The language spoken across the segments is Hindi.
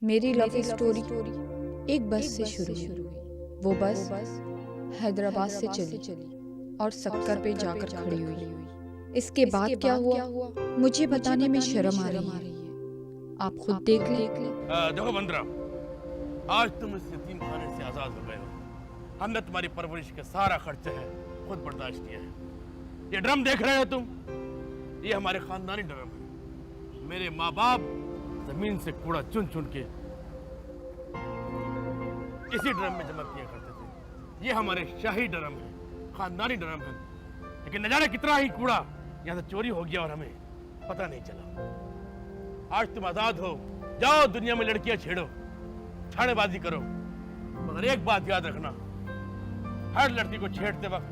मेरी लव स्टोरी एक बस से शुरू हुई। वो बस हैदराबाद से चली और सक्कर पे जाकर खड़ी हुई। इसके बाद क्या हुआ मुझे बताने में शर्म आ रही है। आप खुद देख लें। देखो बंदरा, आज तुम इस यतीम खाने से आजाद हो गए हो। हमने तुम्हारी परवरिश का सारा खर्चा है खुद बर्दाश्त किया है। ये ड्रम देख रहे हो तुम, ये हमारे खानदानी ड्रम है। मेरे माँ बाप जमीन से कूड़ा चुन चुन के इसी ड्रम में जमा किया करते थे। ये हमारे शाही ड्रम है, खानदानी ड्रम है। लेकिन न जाने कितना ही कूड़ा यहाँ से चोरी हो गया और हमें पता नहीं चला। आज तुम आजाद हो, जाओ दुनिया में लड़कियां छेड़ो, छाड़ेबाजी करो, मगर एक बात याद रखना, हर लड़की को छेड़ते वक्त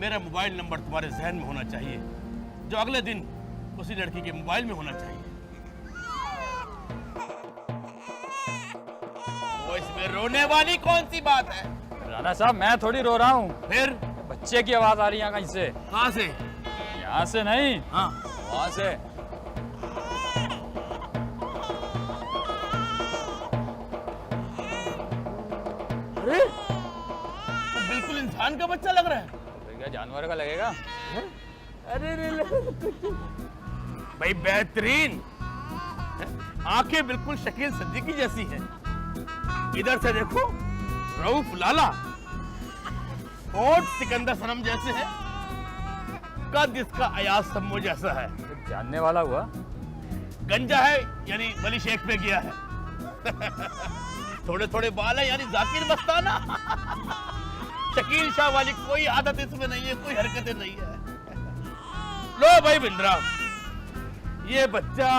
मेरा मोबाइल नंबर तुम्हारे जहन में होना चाहिए, जो अगले दिन उसी लड़की के मोबाइल में होना चाहिए। वो इसमें रोने वाली कौन सी बात है? राणा साहब, मैं थोड़ी रो रहा हूँ। फिर बच्चे की आवाज आ रही है कहीं से। कहाँ से? यहाँ से नहीं, हाँ, वहाँ से। अरे तो बिल्कुल इंसान का बच्चा लग रहा है। तो क्या जानवर का लगेगा? अरे भाई बेहतरीन, आंखें बिल्कुल शकील सिद्दीकी जैसी हैं। इधर से देखो रऊफ लाला, होठ सिकंदर सनम जैसे है, कद इसका अयाज सम्मो जैसा है। तो जानने वाला हुआ। गंजा है यानी वली शेख पे गया है। थोड़े थोड़े बाल है यानी जाकिर मस्ताना। शकील शाह वाली कोई आदत इसमें नहीं है, कोई हरकतें नहीं है। लो भाई बिंद्रा, ये बच्चा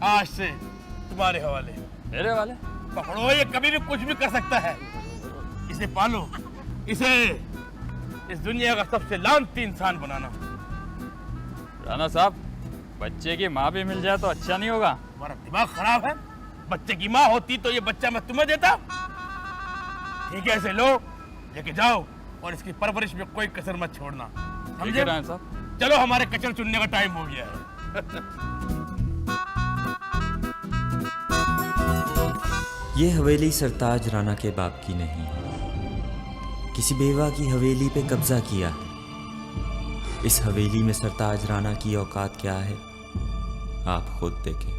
आज से तुम्हारे हवाले। मेरे वाले? पकड़ो, ये कभी भी कुछ भी कर सकता है। इसे पालो, इसे इस दुनिया का सबसे लानती इंसान बनाना। राणा साहब, बच्चे की माँ भी मिल जाए तो अच्छा नहीं होगा? तुम्हारा दिमाग खराब है? बच्चे की माँ होती तो ये बच्चा मैं तुम्हें देता। ठीक है, इसे लो, लेके जाओ और इसकी परवरिश में कोई कसर मत छोड़ना, समझे? राणा साहब, चलो, हमारे कचर चुनने का टाइम हो गया है। ये हवेली सरताज राणा के बाप की नहीं है। किसी बेवा की हवेली पे कब्जा किया है। इस हवेली में सरताज राणा की औकात क्या है, आप खुद देखें।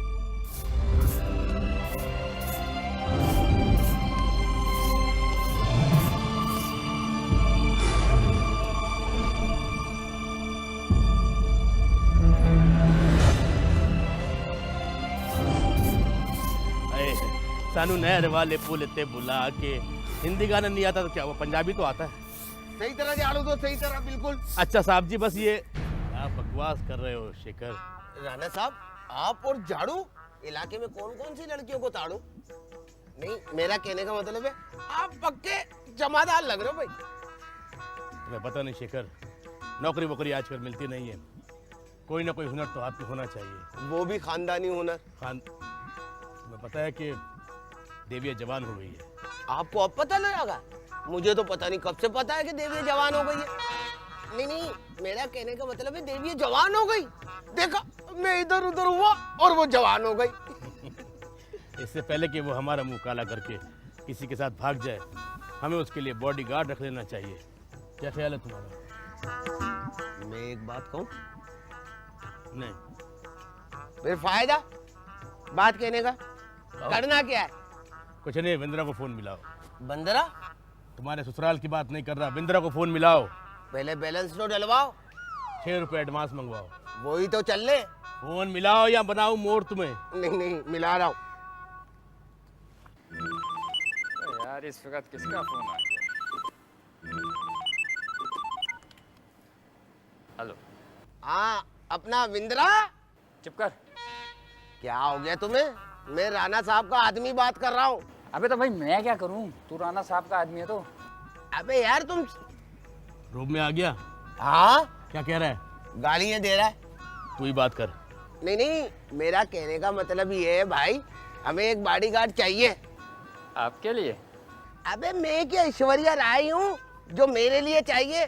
सानू नहर वाले पुल ते बुला के। हिंदी गाना नहीं आता तो क्या वो पंजाबी तो आता है। सही तरह झाड़ू दो, सही तरह, बिल्कुल। अच्छा साहब जी, बस ये आप बकवास कर रहे हो शेखर। राणा साहब, आप और झाड़ू इलाके में कौन कौन सी लड़कियों को ताड़ू? नहीं, मेरा कहने का मतलब है आप पक्के जमादार लग रहे हो भाई। तुम्हें पता नहीं शेखर, नौकरी वोकरी आजकल मिलती नहीं है। कोई ना कोई हुनर तो हाथ में होना चाहिए, वो भी खानदानी हुनर। तुम्हें पता है कि देविया जवान हो गई है। आपको अब पता लगा? मुझे तो पता नहीं कब से पता है कि देवी जवान हो गई है। नहीं नहीं, मेरा कहने का मतलब है देवी जवान हो गई। देखा, मैं इधर उधर हुआ और वो जवान हो गई। इससे पहले कि वो हमारा मुंह काला करके किसी के साथ भाग जाए, हमें उसके लिए बॉडीगार्ड रख लेना चाहिए। क्या ख्याल है तुम्हारा? मैं एक बात कहूं? नहीं। फिर फायदा बात कहने का? करना क्या है? कुछ नहीं, बिंद्रा को फोन मिलाओ। बंदरा? तुम्हारे ससुराल की बात नहीं कर रहा, बिंद्रा को फोन मिलाओ। पहले बैलेंस तो डलवाओ, 6 रुपए एडवांस मंगवाओ। वही तो चल ले। फोन मिलाओ या बनाओ मोर तुम्हें। नहीं नहीं, मिला रहा हूं। यार इस वक्त किसका फोन आ गया? हेलो। हाँ, अपना विंद्रा। चुप कर। क्या हो गया तुम्हें? मैं राणा साहब का आदमी बात कर रहा हूँ। अबे तो भाई मैं क्या करूं, तू राणा साहब का आदमी है तो। अबे यार तुम। रूम में आ गया? हाँ, क्या कह रहा है? गालियां दे रहा है। तू ही बात कर। नहीं नहीं, मेरा कहने का मतलब ये है भाई, हमें एक बॉडीगार्ड चाहिए। आपके लिए? अबे मैं क्या ऐश्वर्या राय हूँ जो मेरे लिए चाहिए?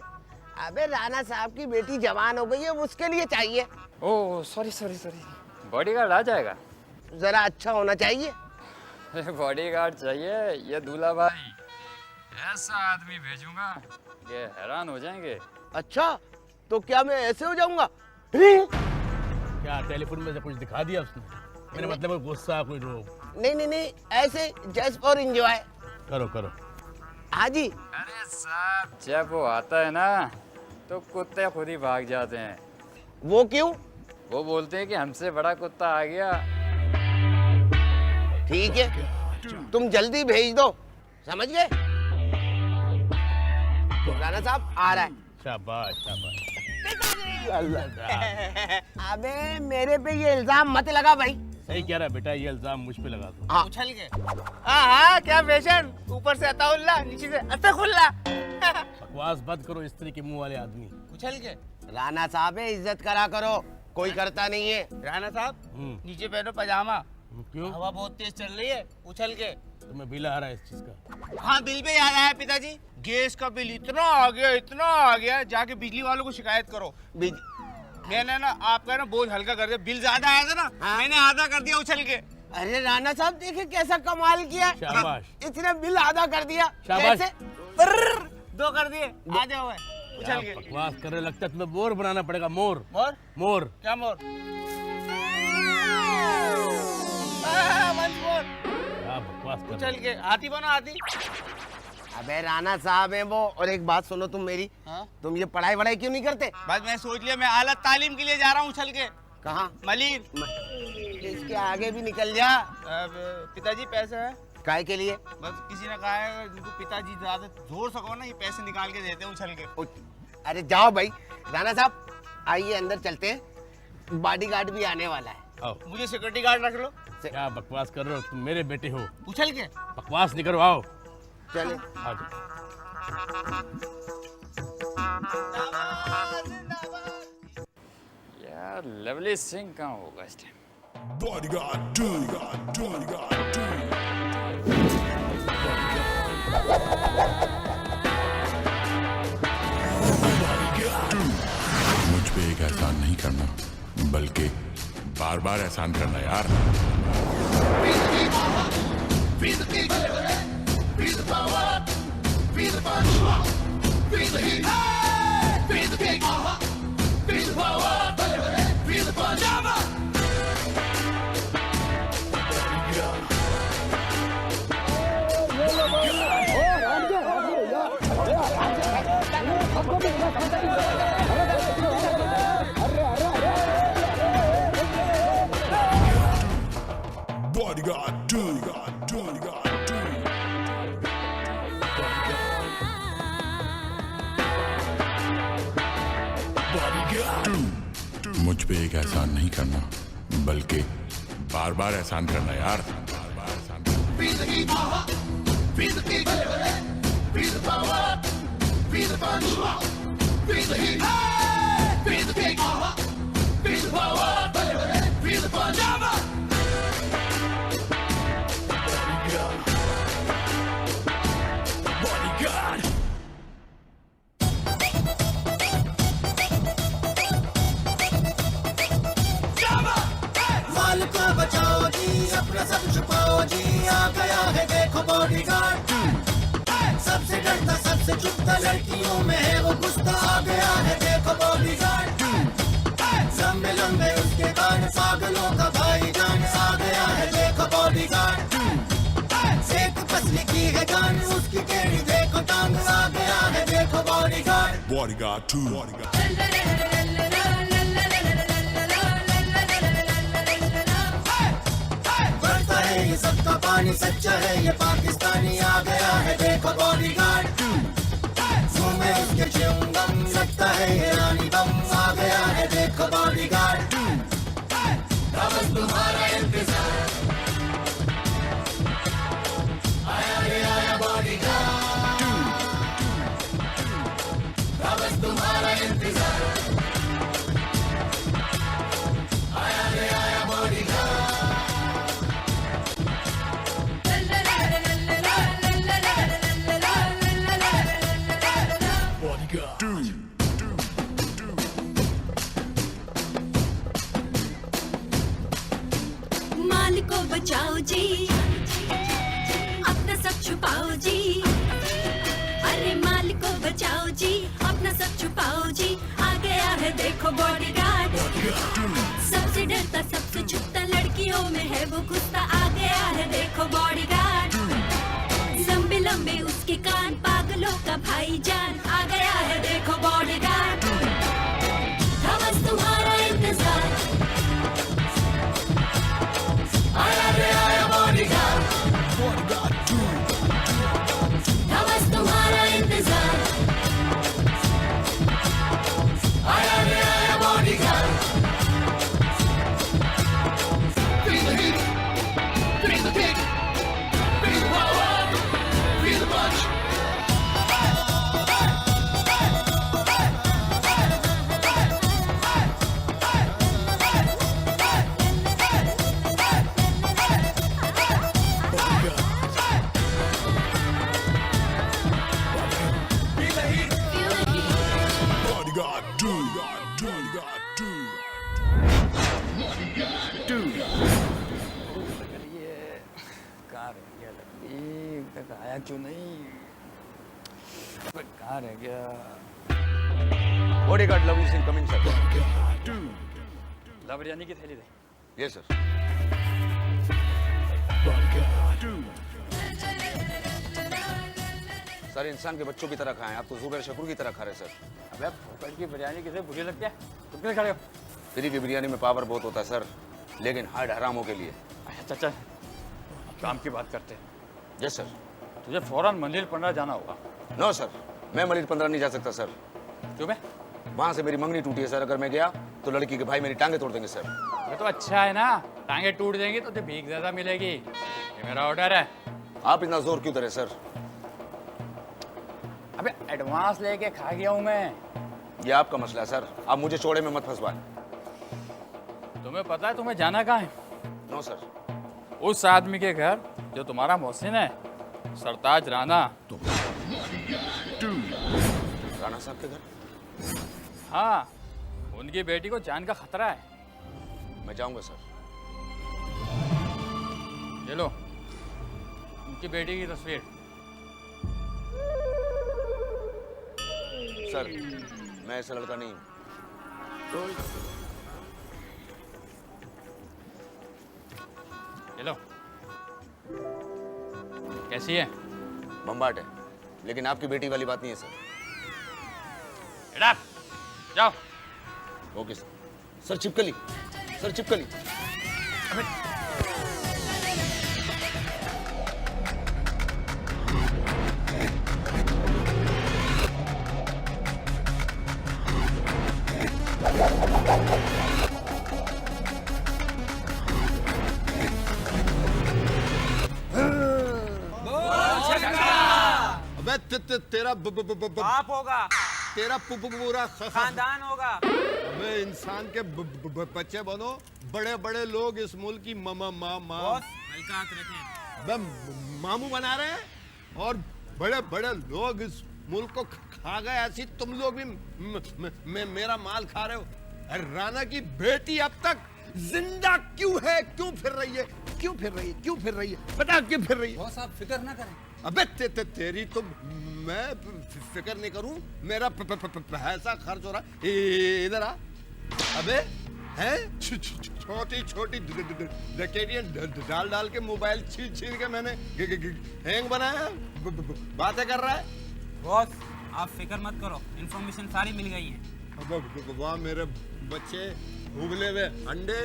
अबे राणा साहब की बेटी जवान हो गई है, उसके लिए चाहिए। Oh sorry sorry sorry, bodyguard आ जाएगा? जरा अच्छा होना चाहिए। बॉडीगार्ड चाहिए? ये दूल्हा भाई ऐसा आदमी भेजूंगा कि हैरान हो जाएंगे। अच्छा, तो क्या मैं ऐसे हो जाऊंगा? क्या टेलीफोन में से कुछ दिखा दिया उसने? मेरे मतलब कोई गुस्सा, कोई रोग? नहीं नहीं नहीं, ऐसे जस्ट फॉर एंजॉय। करो करो। हाँ जी। अरे साहब, जब वो आता है ना तो कुत्ते खुद ही भाग जाते हैं। वो क्यों? वो बोलते हैं कि हमसे बड़ा कुत्ता आ गया। ठीक है, तुम जल्दी भेज दो, समझ गए? राणा साहब आ रहा है। शाबाश शाबाश। अबे मेरे पे ये इल्जाम मत लगा भाई। सही कह रहा है बेटा, ये इल्जाम मुझ पे लगा दो। हाँ। उछल के। हाँ क्या फैशन, ऊपर से अताउल्ला, नीचे से अतकुल्ला। बकवास बंद करो, स्त्री के मुंह वाले आदमी। उछल के। राणा साहब इज्जत करा करो, कोई करता नहीं है। राणा साहब नीचे पहनो पजामा, क्यों? हवा बहुत तेज चल रही है। उछल के। तुम्हें बिल आ रहा है इस चीज का? हाँ बिल पे याद आया पिताजी, गैस का बिल इतना आ गया, जाके बिजली वालों को शिकायत करो। मैंने ना आपका ना बोझ हल्का कर दिया, बिल ज्यादा आया था ना। हाँ? मैंने आधा कर दिया उछल के। अरे राणा साहब देखिए कैसा कमाल किया। शाबाश। इतने बिल आधा कर दिया। शाबाश। कैसे? 2 कर दिए, आ जाओ भाई, क्या उछल के। बकवास कर रहे, लगता है तुम्हें मोर बनाना पड़ेगा। मोर मोर? मोर। क्या मोर? क्या बकवास कर उछल रहे? के। हाथी बनो, हाथी। अबे राणा साहब है वो। और एक बात सुनो तुम मेरी, हाँ? तुम ये पढ़ाई वढ़ाई क्यों नहीं करते? बस मैं सोच लिया मैं आला तालीम के लिए जा रहा हूँ उछल के। कहाँ? मलिर। इसके आगे भी निकल जा। अब पिताजी पैसा है? काय के लिए? बस किसी ने कहा है जिनको पिताजी ज्यादा जोर सको ना, ये पैसे निकाल के देते हैं उछल के। अरे जाओ भाई। राणा साहब आइए अंदर चलते हैं, बॉडीगार्ड भी आने वाला है। आओ। मुझे सिक्योरिटी गार्ड रख लो। क्या बकवास कर रहे हो, तुम मेरे बेटे हो। उछल के। बकवास नहीं करो, आओ। चले। आ जाओ। यार लवली सिंह कहाँ होगा इस टाइम? Bodyguard, bodyguard. मुझ पे एक एहसान नहीं करना, बल्कि बार बार एहसान करना यार। Bodyguard, bodyguard. मुझ पे एक एहसान नहीं करना, बल्कि बार बार एहसान करना यार। बार बार एहसान करना। माल को बचाओ जी, अपना सब छुपाओ जी, आ गया है देखो बॉडीगार्ड। सबसे डरता सबसे चुपता, लड़कियों में है वो गुस्सा, आ गया है देखो बॉडीगार्ड। लंबे लंबे उसके कान, पागलों का भाईजान, आ गया है देखो बॉडीगार्ड। एक पसली की है जान, उसकी टेढ़ी देखो टांग, आ गया है देखो बॉडीगार्ड। Bodyguard 2. Bodyguard. बढ़ता है ये सबका पानी, सच्चा है ये पाकिस्तानी, आ गया है देखो बॉडीगार्ड। मुंह में उसके च्युइंगम, लगता है ये रानी बम, आ गया है देखो बॉडीगार्ड। बस तुम्हारा इंतजार, आया रे आया बॉडीगार्ड। बस तुम्हारा इंतजार, आया रे आया बॉडीगार्ड। Bodyguard. जी, अपना सब छुपाओ जी, अरे माल को बचाओ जी, अपना सब छुपाओ जी, आ गया है देखो बॉडीगार्ड, सबसे डरता सबसे छुपता लड़कियों में है वो घुसता, आ गया है देखो बॉडीगार्ड, लंबे लंबे उसके कान, पागलों का भाईजान, आ गया है देखो बॉडीगार्ड, था बस तुम्हारा इंतजार, आया रे आया बॉडीगार्ड, था बस तुम्हारा इंतजार, आया रे आया bodyguard, feel the heat, feel the kick, feel the power, feel the punch. कहाँ रह गया लकड़ी तक आया क्यों नहीं? कहाँ रह गया? Bodyguard Lovely Singh coming sir. ला बिरयानी की थैली दे। Yes sir. सर इंसान के बच्चों की तरह खाएं, आप तो जुबैर शकूर की तरह खा रहे सर। अबे फोकट की बिरयानी किसे बुरी लगती है? तुम किधर खड़े हो? फ्री की बिरयानी में पावर बहुत होता है सर, लेकिन हार्ड हरामों के लिए। अच्छा चल काम की बात करते हैं। Yes sir. तुझे फौरन मंदिर 15 जाना होगा। नो सर, मैं मलिर 15 नहीं जा सकता सर। क्यों बे? वहाँ से मेरी मंगनी टूटी है सर, अगर मैं गया तो लड़की के भाई मेरी टांगे तोड़ देंगे सर। ये तो अच्छा है ना, टांगे टूट जाएंगी तो तुझे भीख ज्यादा मिलेगी। ये मेरा ऑर्डर है। आप इतना जोर क्यों दे रहे सर? अबे एडवांस लेके खा गया हूँ मैं। ये आपका मसला है सर, आप मुझे चौड़े में मत फंसवाएं। तुम्हें पता है तुम्हें जाना कहाँ है? No sir. उस आदमी के घर जो तुम्हारा मोहसिन है, सरताज राणा। राणा साहब के घर? हाँ, उनकी बेटी को जान का खतरा है। मैं जाऊंगा सर। ये लो उनकी बेटी की तस्वीर। सर मैं ऐसा लड़का नहीं हूँ। ये लो। कैसी है? बम्बाट है, लेकिन आपकी बेटी वाली बात नहीं है सर। जाओ। Okay sir. सर चिपकली, सर चिपकली। अबे तेरा बाप होगा, तेरा पूरा खानदान होगा। अबे इंसान के बच्चे बनो, बड़े बड़े लोग इस मुल्क की अबे मामू बना रहे हैं, और बड़े बड़े लोग इस मुल्क को खा गए, ऐसी तुम लोग भी मेरा माल खा रहे हो। अरे राणा की बेटी अब तक जिंदा क्यों है? क्यों फिर रही है? क्यों फिर रही है? क्यों फिर रही है? बता क्यों फिर रही है? बॉस आप फिक्र ना करें। अबे तेरी तो मैं फिक्र नहीं करूं, मेरा पैसा खर्च हो रहा है। इधर आ। अबे हैं छोटी छोटी डकैतियां डाल डाल के मोबाइल छीन के मैंने हैंग बनाया, बातें कर रहा है। बॉस आप फिक्र मत करो, इन्फॉर्मेशन सारी मिल गई है। अब वाह मेरे बच्चे उबले हुए अंडे,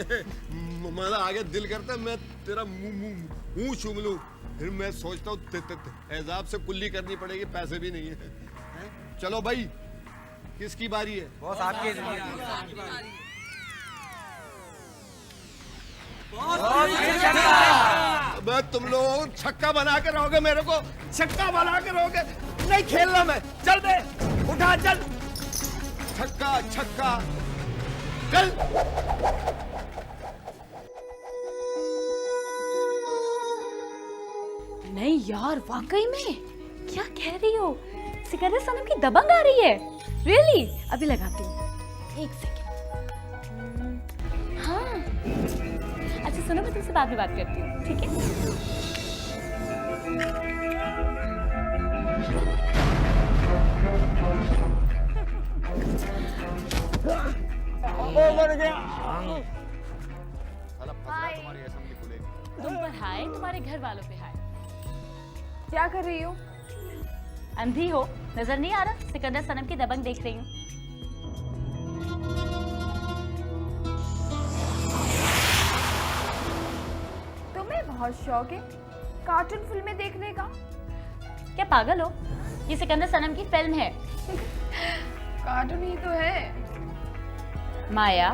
मजा आगे दिल करता है मैं तेरा मुंह चूम लूं। फिर मैं सोचता हूँ एजाब से कुल्ली करनी पड़ेगी, पैसे भी नहीं है। चलो भाई किसकी बारी है? बॉस आपकी अबे तुम लोग छक्का बना के रहोगे, मेरे को छक्का बना के रहोगे। नहीं खेलना मैं, चल बे उठा चल। छक्का छक्का चल। नहीं यार, वाकई में क्या कह रही हो? सिकंदर सनम की दबंग आ रही है। रियली? अभी लगाती हूँ, एक सेकेंड। हाँ अच्छा सुनो, मैं तुमसे बाद में बात करती हूँ, ठीक है? तुम पर हाय, तुम्हारे घर वालों पे हाय। क्या कर रही हो? अंधी हो, नजर नहीं आ रहा? सिकंदर सनम की दबंग देख रही हूँ। तुम्हें बहुत शौक है कार्टून फिल्में देखने का? क्या पागल हो? ये सिकंदर सनम की फिल्म है। कार्टून ही तो है। माया,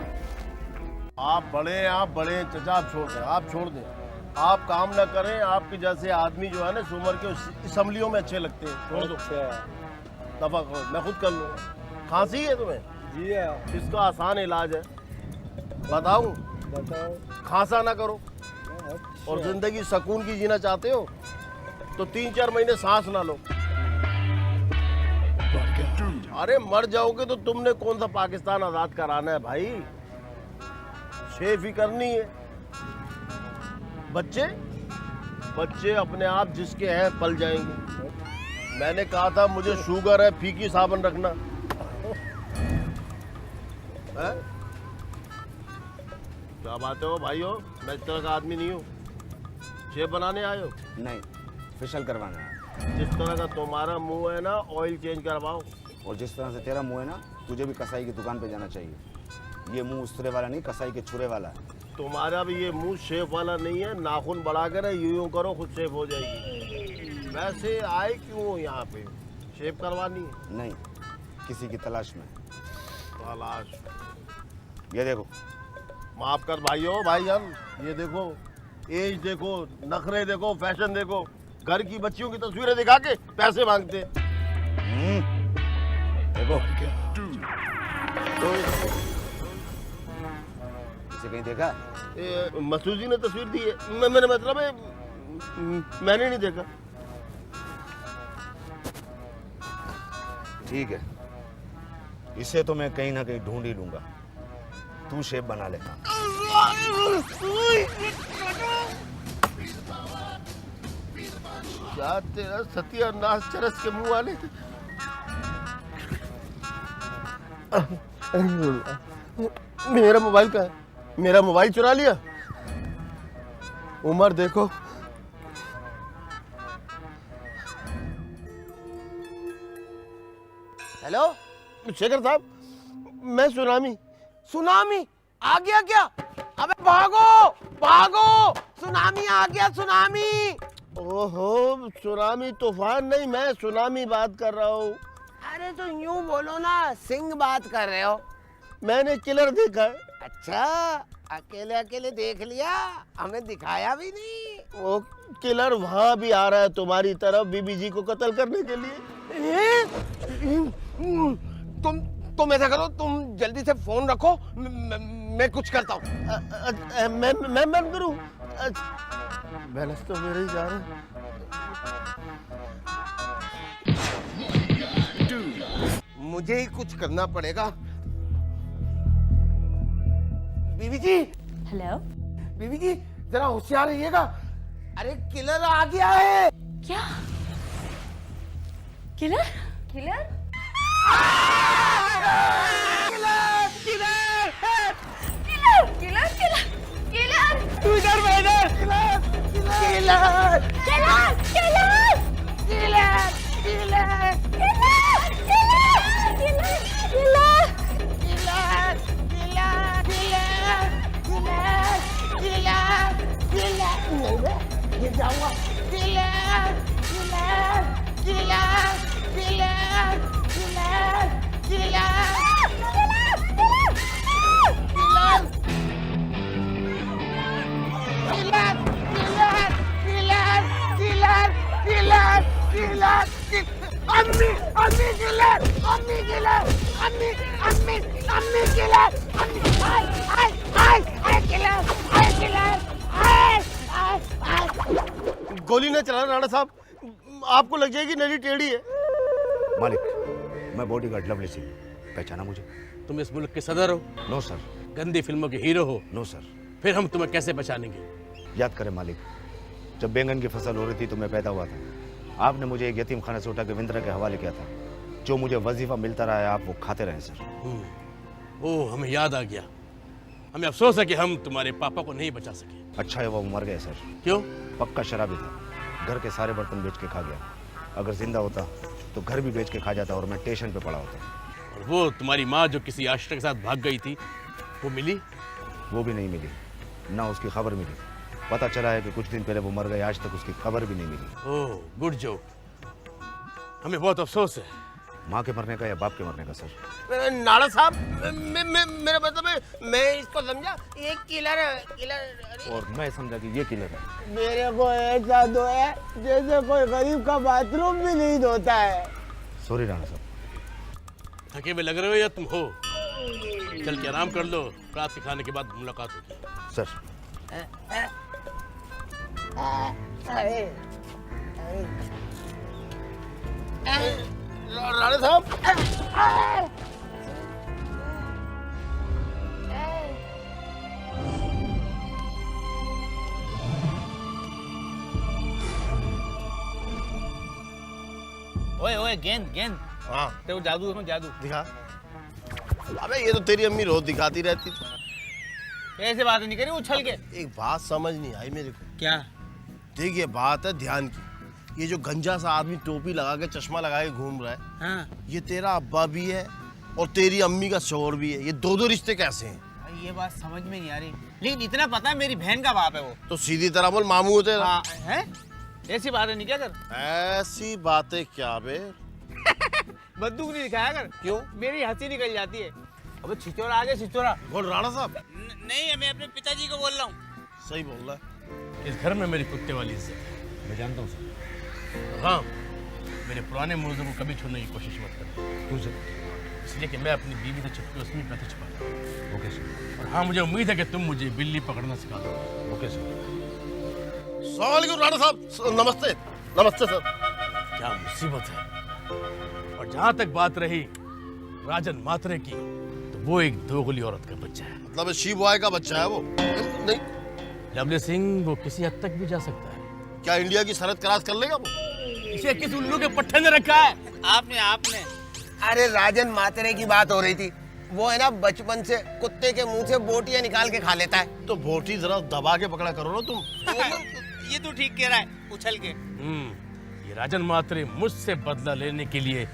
आप बड़े चचा, आप छोड़ दें, आप छोड़ दें। आप काम ना करें, आपके जैसे आदमी जो है ना उम्र के असम्बलियों में अच्छे लगते हैं। छोड़ दो, दफा करो, मैं खुद कर लूँगा। खांसी है तुम्हें? जी है। इसका आसान इलाज है, बताऊं? बताओ। खांसा ना करो। और जिंदगी सुकून की जीना चाहते हो तो 3-4 महीने सांस ना लो। अरे मर जाओगे तो तुमने कौन सा पाकिस्तान आजाद कराना है भाई? शेफ ही करनी है। बच्चे अपने आप जिसके हैं पल जाएंगे। मैंने कहा था मुझे शुगर है, फीकी साबुन रखना है? क्या बातें हो भाइयों, मैं इस तरह का आदमी नहीं हूँ। शेफ बनाने आए हो? नहीं, फेशियल करवाना है। जिस तरह का तुम्हारा मुंह है ना, ऑयल चेंज करवाओ। और जिस तरह से तेरा मुंह है ना, तुझे भी कसाई की दुकान पे जाना चाहिए। ये मुंह उस्तरे वाला नहीं, कसाई के छुरे वाला है। तुम्हारा भी ये मुंह शेफ वाला नहीं है। नाखून बढ़ा कर यूं करो, खुद शेफ हो जाएगी। वैसे आए क्यों हो यहाँ पे? शेफ करवानी है? नहीं, किसी की तलाश में। तलाश? ये देखो। माफ कर भाइयों, भाईजान, ये देखो, एज देखो, नखरे देखो, फैशन देखो। घर की बच्चियों की तस्वीरें दिखा के पैसे मांगते। देखो, इसे कहीं देखा? मसूद जी ने तस्वीर दी है। मेरा मतलब है मैंने नहीं देखा। ठीक है, इसे तो मैं कहीं ना कहीं ढूंढ ही लूंगा। तू शेफ बना ले। क्या तेरा सत्यानाश चरस के मुंह वाले। मेरा मोबाइल का है, मेरा मोबाइल चुरा लिया। उम्र देखो। हेलो शेखर साहब, मैं सुनामी। सुनामी आ गया क्या? अबे भागो, सुनामी आ गया, सुनामी। ओहो, सुनामी तूफान नहीं, मैं सुनामी बात कर रहा हूँ। अरे तो यूं बोलो ना, सिंह बात कर रहे हो। मैंने किलर देखा है। अच्छा, अकेले देख लिया, हमें दिखाया भी नहीं। वो किलर वहाँ भी आ रहा है तुम्हारी तरफ, बीबी जी को कत्ल करने के लिए। तुम ऐसा करो, तुम जल्दी से फोन रखो, मैं कुछ करता हूँ। मैं बंद करूँ? बैलेंस तो मेरे ही जा रहा है। मुझे ही कुछ करना पड़ेगा। बीबी जी। हेलो। बीबी जी, जरा होशियार रहिएगा। अरे किलर आ गया है। क्या? किलर? किलर? तू इधर बैठ। गोली न चलाना राणा साहब, आपको लग जाएगी, नली टेढ़ी है। मालिक, मैं बॉडीगार्ड लवली सिंह, पहचाना मुझे? तुम इस मुल्क के सदर हो? No sir. गंदी फिल्मों के हीरो हो? No sir. फिर हम तुम्हें कैसे पहचानेंगे? याद करें मालिक, जब बैंगन की फसल हो रही थी तो मैं पैदा हुआ था। आपने मुझे एक यतीम खाने से उठा के विंद्रा के हवाले किया था। जो मुझे वजीफा मिलता रहा है आप वो खाते रहे सर। ओह, हमें याद आ गया। हमें अफसोस है कि हम तुम्हारे पापा को नहीं बचा सके। अच्छा है वो मर गए सर। क्यों? पक्का शराबी था, घर के सारे बर्तन बेच के खा गया। अगर जिंदा होता तो घर भी बेच के खा जाता और मैं स्टेशन पे पड़ा होता। और वो तुम्हारी माँ जो किसी आश्रय के साथ भाग गई थी, वो मिली? वो भी नहीं मिली, ना उसकी खबर मिली। पता चला है कि कुछ दिन पहले वो मर गए, आज तक उसकी खबर भी नहीं मिली। ओह, गुड जोक। हमें बहुत अफसोस है। माँ के मरने का या बाप के मरने का सर? नाड़ा साहब, मेरा मतलब है, मैं इसको समझा ये किलर। और मैं समझा कि ये किलर है। मेरे को ऐसा दो है जैसे कोई गरीब का बाथरूम भी नहीं धोता है। सॉरी राणा साहब। थके हुए लग रहे हो या तुम हो? चल के आराम कर लो, रात के खाने के बाद मुलाकात होगी। सर राणा साहब, ओए ओए, गेंद गेंद। हाँ तो जादू है, जादू दिखा। अबे ये तो तेरी अम्मी रोज दिखाती रहती थी। ऐसे बात नहीं करी उछल के। एक बात समझ नहीं आई मेरे को। क्या? देख ये बात है ध्यान की, ये जो गंजा सा आदमी टोपी लगा के चश्मा लगा के घूम रहा है, हाँ, ये तेरा अब्बा भी है और तेरी अम्मी का शोहर भी है। ये दो दो रिश्ते कैसे हैं? भाई ये बात समझ में नहीं आ रही, लेकिन इतना पता है मेरी बहन का बाप है वो। तो सीधी तरह बोल मामू होते हाँ, है? ऐसी बातें नहीं क्या कर। ऐसी बातें क्या बे? बंदूक नहीं दिखाया कर। क्यों? मेरी हंसी निकल जाती है। अबे छिचोरा आ गया, छिचोरा। बोल राणा साहब। नहीं, मैं अपने पिताजी को बोल रहा हूँ। सही बोल रहा है। इस घर में मेरी कुत्ते वाली इज्जत है। मैं जानता हूँ सर। हाँ, मेरे पुराने मुर्दों को कभी छूने की कोशिश मत करना। क्यों सर? इसलिए कि मैं अपनी बीवी से छुपके उसमें पैसे छुपाता हूँ। Okay sir. और हाँ, मुझे उम्मीद है कि तुम मुझे बिल्ली पकड़ना सिखा दोगे। Okay sir. सवाल राणा साहब, नमस्ते। नमस्ते सर। क्या मुसीबत है। और जहाँ तक बात रही राजन मात्रे की, तो वो एक दोगली औरत का बच्चा है। मतलब शिव बॉय का बच्चा है वो? नहीं। लवली सिंह वो किसी हद तक भी जा सकता है। क्या इंडिया की सरहद क्रॉस कर लेगा वो? इसे किस उल्लू के पट्टे ने रखा है? आपने अरे राजन मात्रे की बात हो रही थी। वो है ना बचपन से कुत्ते के मुंह से बोटियां निकाल के खा लेता है। तो बोटी जरा दबा के पकड़ा करो ना तुम। ये तो ठीक कह रहा है, उछल के। ये राजन मात्रे मुझसे बदला लेने के लिए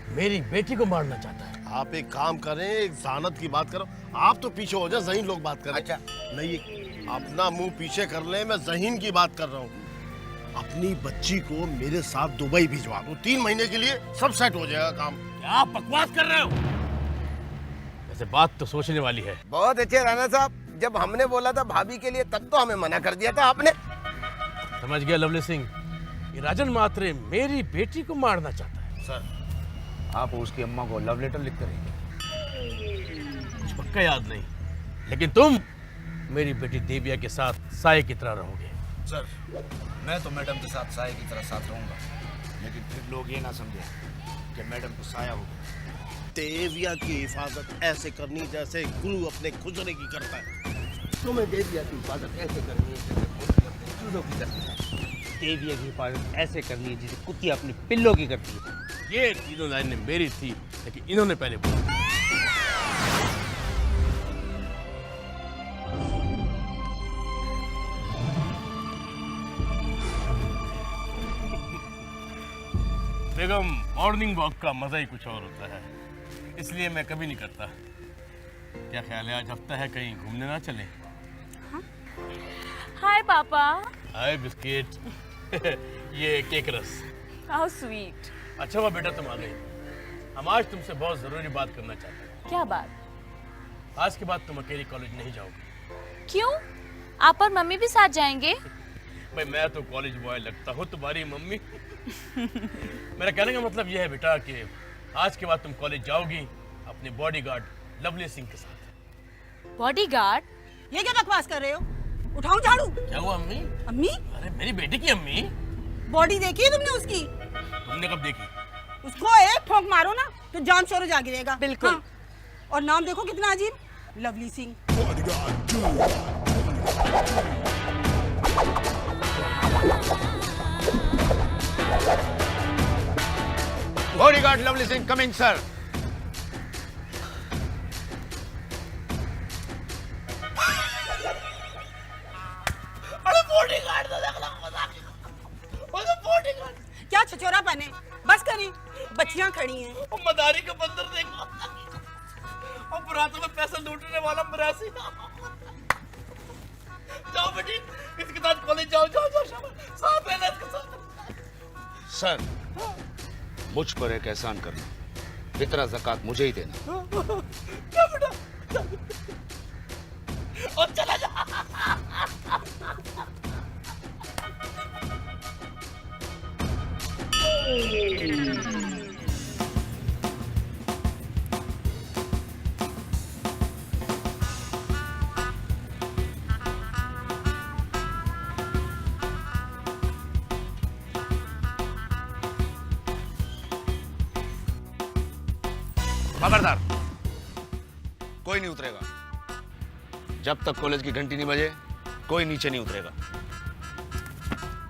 मेरी बेटी को मारना चाहता है। आप एक काम करें, एक जानत की बात करो। आप तो पीछे हो जाए, जहीन लोग बात करें। अच्छा नहीं, अपना मुंह पीछे कर ले, मैं जहीन की बात कर रहा हूँ। अपनी बच्ची को मेरे साथ दुबई भिजवा दो, 3 महीने के लिए सब सेट हो जाएगा काम। क्या बकवास कर रहे हो? वैसे बात तो सोचने वाली है। बहुत अच्छे राणा साहब, जब हमने बोला था भाभी के लिए तब तो हमें मना कर दिया था आपने। समझ गया लवली सिंह, ये राजन मात्रे मेरी बेटी को मारना चाहता है। सर आप उसकी अम्मा को लव लेटर लिखते रहेंगे? कुछ पक्का याद नहीं, लेकिन तुम मेरी बेटी देविया के साथ साये की तरह रहोगे। सर मैं तो मैडम के साथ साये की तरह साथ रहूंगा, लेकिन फिर लोग ये ना समझे कि मैडम को साया होगा। देविया की हिफाजत ऐसे करनी जैसे गुरु अपने खुजरे की करता है। तुम्हें देविया की हिफाजत ऐसे करनी है जैसे गुरु की करती है। देविया की हिफाजत ऐसे करनी है जैसे कुत्ती अपने पिल्लों की करती है। ये तीनों लाइनें मेरी थी, लेकिन इन्होंने पहले बोला। बेगम, मॉर्निंग वॉक का मजा ही कुछ और होता है, इसलिए मैं कभी नहीं करता। क्या ख्याल है, आज हफ्ता है, कहीं घूमने ना चले? हाय पापा। हाय बिस्किट। ये केक रस। How sweet. अच्छा हुआ बेटा तुम आ गई। हम आज तुमसे बहुत जरूरी बात करना चाहते हैं। क्या बात? आज के बाद तुम अकेली कॉलेज नहीं जाओगी। क्यों? आप और मम्मी भी साथ जाएंगे? भाई मैं तो कॉलेज बॉय लगता हूँ तुम्हारी मम्मी। मेरा कहने का मतलब यह है बेटा कि आज के बाद तुम कॉलेज जाओगी अपने बॉडीगार्ड लवली सिंह के साथ। बॉडीगार्ड? ये क्या बकवास कर रहे हो? उठाऊं झाड़ू? क्या हुआ अम्मी? अम्मी? अरे मेरी बेटी की अम्मी। बॉडी देखी है तुमने उसकी? तुमने कब देखी? उसको एक ठोक मारो ना तो जान शोर जा गिरेगा। बिल्कुल। हाँ। और नाम देखो कितना अजीब, lovely Singh. Bodyguard Lovely Singh coming sir. अरे बॉडीगार्ड तो देख लो, बॉडीगार्ड क्या छचोरा पहने, बस करी, बच्चियां खड़ी हैं। और मदारी का बंदर देखो, और बरातों में पैसा लूटने वाला मरासी। जाओ बेटी, इसके साथ कॉलेज जाओ, जाओ जाओ, साथ रहना इसके साथ। सर, मुझ पर एक एहसान करना, इतना ज़कात मुझे ही देना। क्या बेटा, और चला जा। खबरदार, कोई नहीं उतरेगा जब तक कॉलेज की घंटी नहीं बजे। कोई नीचे नहीं उतरेगा।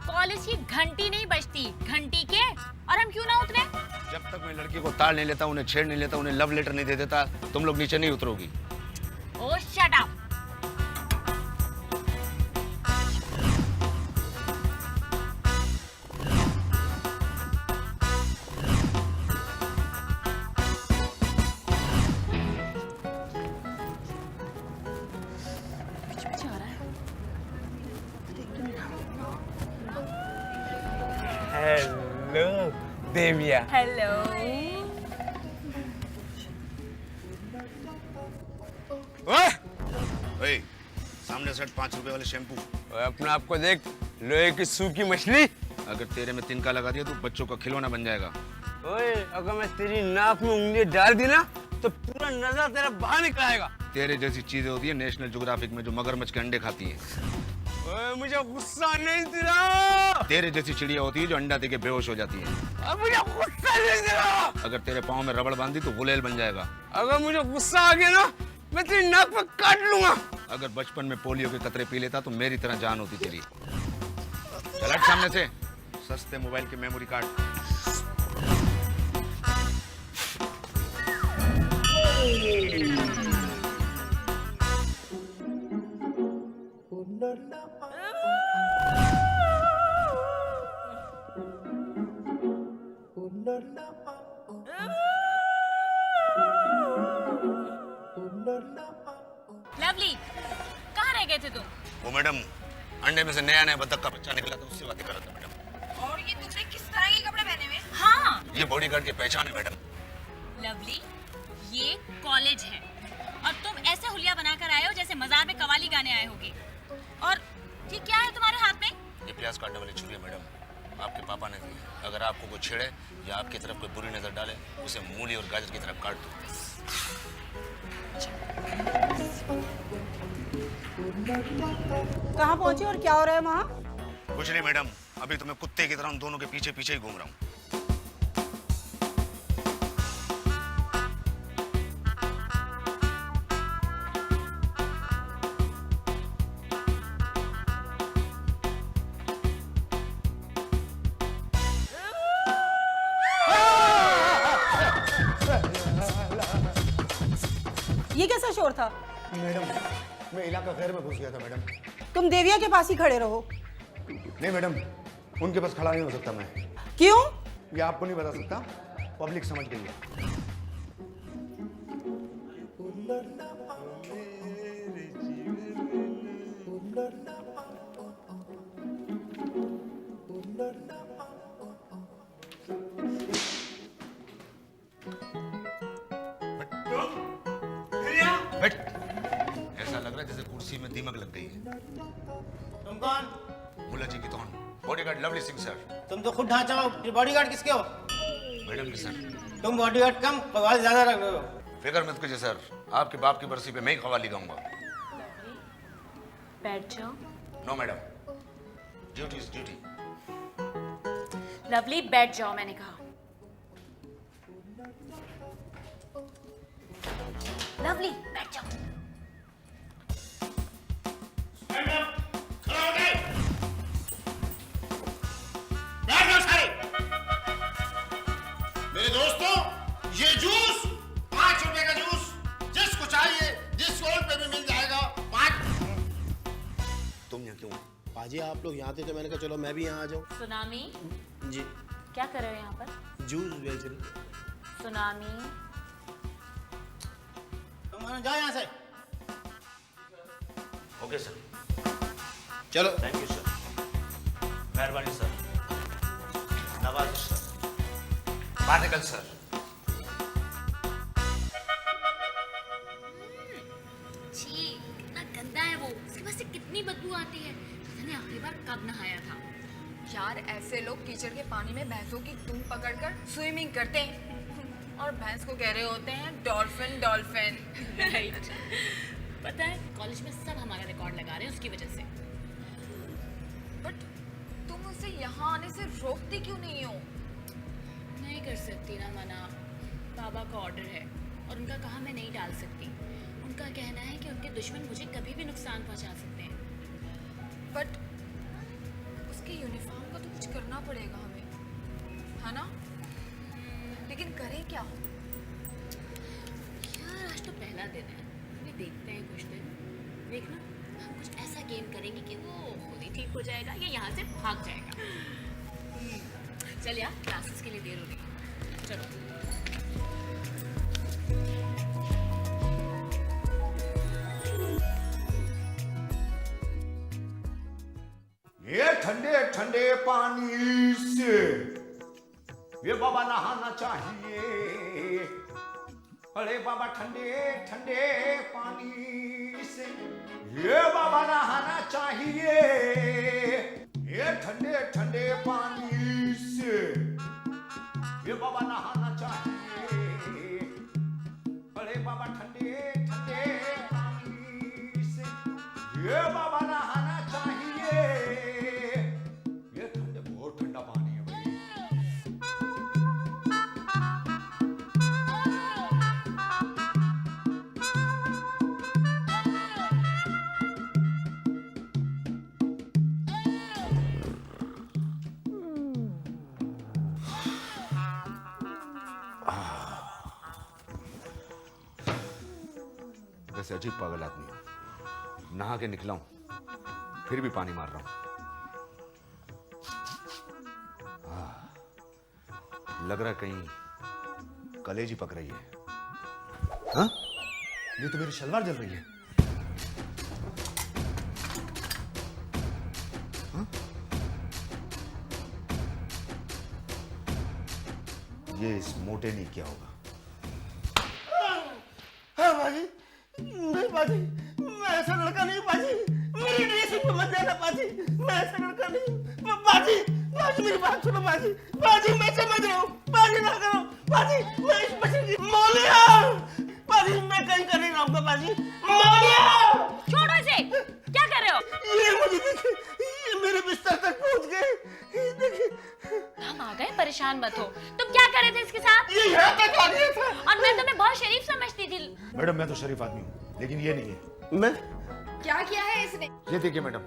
कॉलेज की घंटी नहीं बजती, घंटी के, और हम क्यों ना उतरे? जब तक मैं लड़की को ताड़ नहीं लेता, उन्हें छेड़ नहीं लेता, उन्हें लव लेटर नहीं दे देता, तुम लोग नीचे नहीं उतरोगी। ओह शट अप। हेलो देविया। हेलो। ओए, सामने सेट 5 रुपए वाले शैम्पू। अपना आपको देख, लोहे की सूखी मछली। अगर तेरे में तिनका लगा दिया तो बच्चों का खिलौना बन जाएगा। ओए, अगर मैं तेरी नाक में उंगली डाल दी ना तो पूरा नजर तेरा बाहर निकल आएगा। तेरे जैसी चीजें होती है नेशनल ज्योग्राफिक में जो मगरमच्छ के अंडे खाती हैं। ओए, मुझे गुस्सा नहीं दिला। तेरे जैसी चिड़िया होती है जो अंडा देके बेहोश हो जाती है। अब मुझे गुस्सा नहीं दिला। अगर तेरे पाँव में रबड़ बांधी तो गुलेल बन जाएगा। अगर मुझे गुस्सा आ गया ना, मैं तेरी नाक पे काट लूंगा। अगर बचपन में पोलियो के कतरे पी लेता तो मेरी तरह जान होती तेरी। चल हट सामने से, सस्ते मोबाइल के मेमोरी कार्ड। लवली, कहाँ रह गए थे तुम? वो मैडम, अंडे में से नया नया बतख का बच्चा निकला था, उससे बातें कर रहा था मैडम। और ये तुमने किस तरह के कपड़े पहने हुए? हाँ। ये बॉडीगार्ड की पहचान है मैडम। लवली, ये कॉलेज है और तुम ऐसे हुलिया बनाकर आए हो जैसे मजार में कवाली गाने आए होगे। और ये क्या है तुम्हारे हाथ में? ये प्याज काटने वाली छुरी है मैडम, आपके पापा ने दी है। अगर आपको कोई छेड़े या आपकी तरफ कोई बुरी नजर डाले, उसे मूली और गाजर की तरफ काट दो। कहाँ पहुँचे और क्या हो रहा है वहाँ? कुछ नहीं मैडम, अभी तो मैं कुत्ते की तरह उन दोनों के पीछे पीछे ही घूम रहा हूँ। ये कैसा शोर था? मैडम, मैं इलाका खैर में घुस गया था मैडम। तुम देविया के पास ही खड़े रहो। नहीं मैडम, उनके पास खड़ा नहीं हो सकता मैं। क्यों? ये आपको नहीं बता सकता, पब्लिक समझ गई है। बैठ। ऐसा लग रहा है जैसे कुर्सी में दीमक लग गई है। तुम कौन? मुल्ला जी की तौन, बॉडीगार्ड लवली सिंह सर। तुम तो खुद ढांचा हो, बॉडीगार्ड किसके हो? मैडम की सर। तुम बॉडीगार्ड कम, कवाल ज्यादा रख रहे हो। फिक्र मत कीजिए सर, आपके बाप की बरसी पे मैं ही कवाली गाऊंगा। बैठ जाओ। No madam, duty is duty. Lovely, बैठ जाओ, मैंने कहा। लवली, बैठ जाओ। मेरे दोस्तों, ये जूस 5 रुपए का जूस जिसको चाहिए डिस्काउंट पे भी मिल जाएगा। 5। तुम यहाँ क्यों? पाजी आप लोग यहाँ थे तो मैंने कहा चलो मैं भी यहाँ आ जाऊँ। सुनामी, जी क्या कर रहे हो यहाँ पर? जूस बेच रही। सुनामी, तुम जाओ यहाँ से। Okay sir. चलो। Thank you sir. मेहरबानी sir. Nawaz sir. Badal sir. छी, कितना गंदा है वो। उसके बाद से कितनी बदबू आती है। पता नहीं आखिरी बार कब नहाया था। यार ऐसे लोग कीचड़ के पानी में भैंसों की दूम पकड़कर स्विमिंग करते हैं और भैंस को कह रहे होते हैं डॉल्फिन डॉल्फिन। राइट। पता है कॉलेज में सब हमारा रिकॉर्ड लगा रहे हैं उसकी वजह से। बट तुम उसे यहाँ आने से रोकती क्यों नहीं हो? नहीं कर सकती ना मना, बाबा का ऑर्डर है और उनका कहा मैं नहीं डाल सकती। उनका कहना है कि उनके दुश्मन मुझे कभी भी नुकसान पहुंचा सकते हैं। बट उसके यूनिफॉर्म का तो कुछ करना पड़ेगा हमें, है ना? लेकिन करें क्या? यार आज तो पहला दिन है, अभी देखते हैं कुछ दिन। देखना हम कुछ ऐसा गेम करेंगे कि वो खुद ही ठीक हो जाएगा या यहाँ से भाग जाएगा। चल यार क्लासेस के लिए देर हो रही है, चलो। ये ठंडे ठंडे पानी से ये बाबा नहाना चाहिए। अरे बाबा ठंडे ठंडे पानी से ये बाबा नहाना चाहिए। ये ठंडे ठंडे पानी से ये बाबा नहाना चाहिए। अरे बाबा ठंडे ठंडे पानी से ये बाबा नहाना चाहिए। ये ठंडे बहुत ठंडा पानी है भाई। वैसे अजीब पागल आदमी हूं। नहा के निकला हूं फिर भी पानी मार रहा हूं। लग रहा कहीं कलेजी पक रही है। हाँ? ये तो मेरी शलवार जल रही है। हाँ? ये इस मोटे ने क्या होगा? हाँ बाजी, नहीं बाजी, मैं ऐसा लड़का नहीं बाजी। मेरी ड्रेसिंग पे मत जाना बाजी, मैं ऐसा लड़का नहीं। बाजी, बाजी मेरी बात सुनो बाजी। बाजी मैं समझ रहा हूँ, बाजी ना करो बाजी। मैं इस बच्चे की मौलिया बाजी, मैं कहीं कर नहीं रहूँगा बाजी। मौलिया छोड़ो इसे, क्या कर रहे हो? ये मुझे देखिए, ये मेरे बिस्तर तक पहुँच गए। ये देखिए हम आ गए, परेशान मत हो। तुम क्या कर रहे थे इसके साथ? ये यहाँ तक आ गया था और मैं तुम्हें बहुत शरीफ समझती थी। मैडम मैं तो शरीफ आदमी हूँ लेकिन ये नहीं है। मैं क्या किया है इसने? ये देखिए मैडम,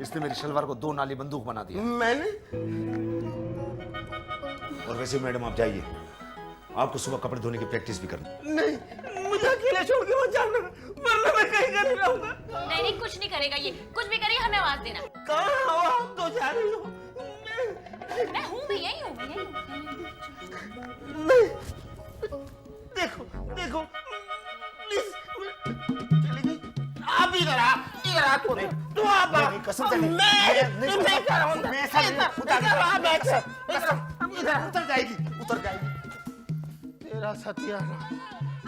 इसने मेरी शलवार को 2 नाली बंदूक बना दिया। मैंने? और वैसे मैडम आप जाइए, आपको सुबह कपड़े धोने की प्रैक्टिस भी करनी। नहीं, मुझे अकेले छोड़ के मत जाना, वरना मैं कहीं का नहीं रहूंगा। नहीं नहीं, कुछ नहीं करेगा ये। कुछ भी करिए हमें आवाज देना। कहाँ हो आप? तो जा रही हो? मैं हूँ भी, यही हूँ, यही हूँ। नहीं, देखो देखो प्लीज, चली गई। आप इधर आ, इधर आ तू आप आ। कसम से नहीं। मैं कर रहा हूँ। मैं ऐसा नहीं। इधर आ बैठ। इधर उतर जाएगी, उतर जाएगी। तेरा सत्यानाश,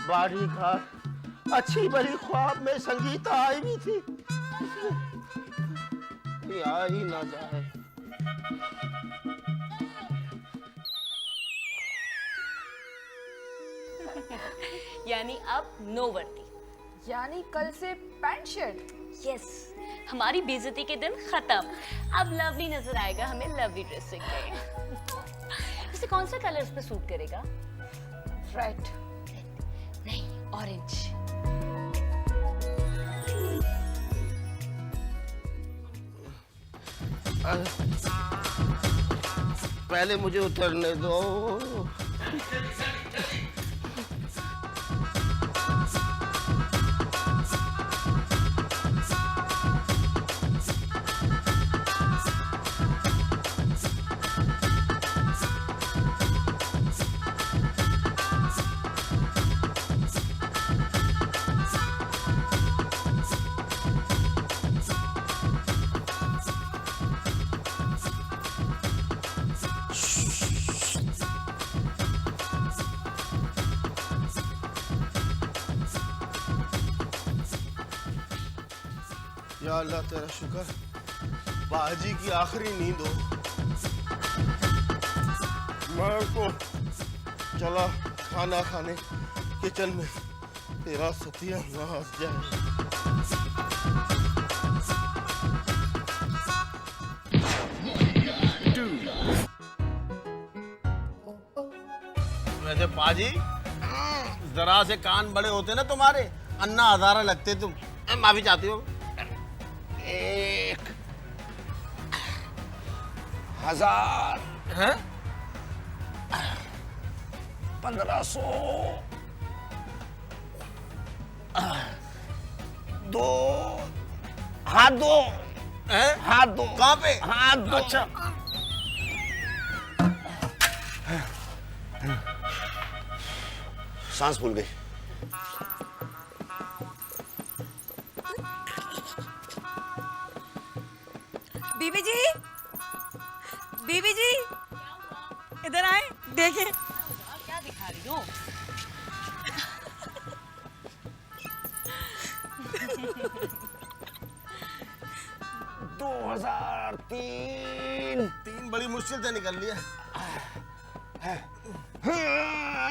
बाड़ी घाट, अच्छी बड़ी ख्वाब में संगीता आई भी थी, ये आ ही ना जाए। यानी अब नो वर्दी। यानी कल से पैंट शर्ट? यस, हमारी बेइज्जती के दिन खत्म। अब लवली नजर आएगा हमें लवली ड्रेसिंग में। वैसे कौन सा कलर इस पे सूट करेगा? रेड नहीं, ऑरेंज। पहले मुझे उतरने दो। या अल्लाह तेरा शुक्र, बाजी की आखिरी नींद हो। मैं को चला खाना खाने किचन में, तेरा सत्यानाश जाए। वैसे पाजी, जरा से कान बड़े होते ना तुम्हारे, अन्ना हजारा लगते तुम। माफी चाहती हो? 1000 हैं? 1500 दो, हाथ दो, हाथ दो। कहाँ पे? हाथ दो। अच्छा। सांस फूल गई। बीबी जी, बीबी जी, इधर आए, देखें। क्या दिखा रही हो? 2003 3 बड़ी मुश्किल से निकल लिया।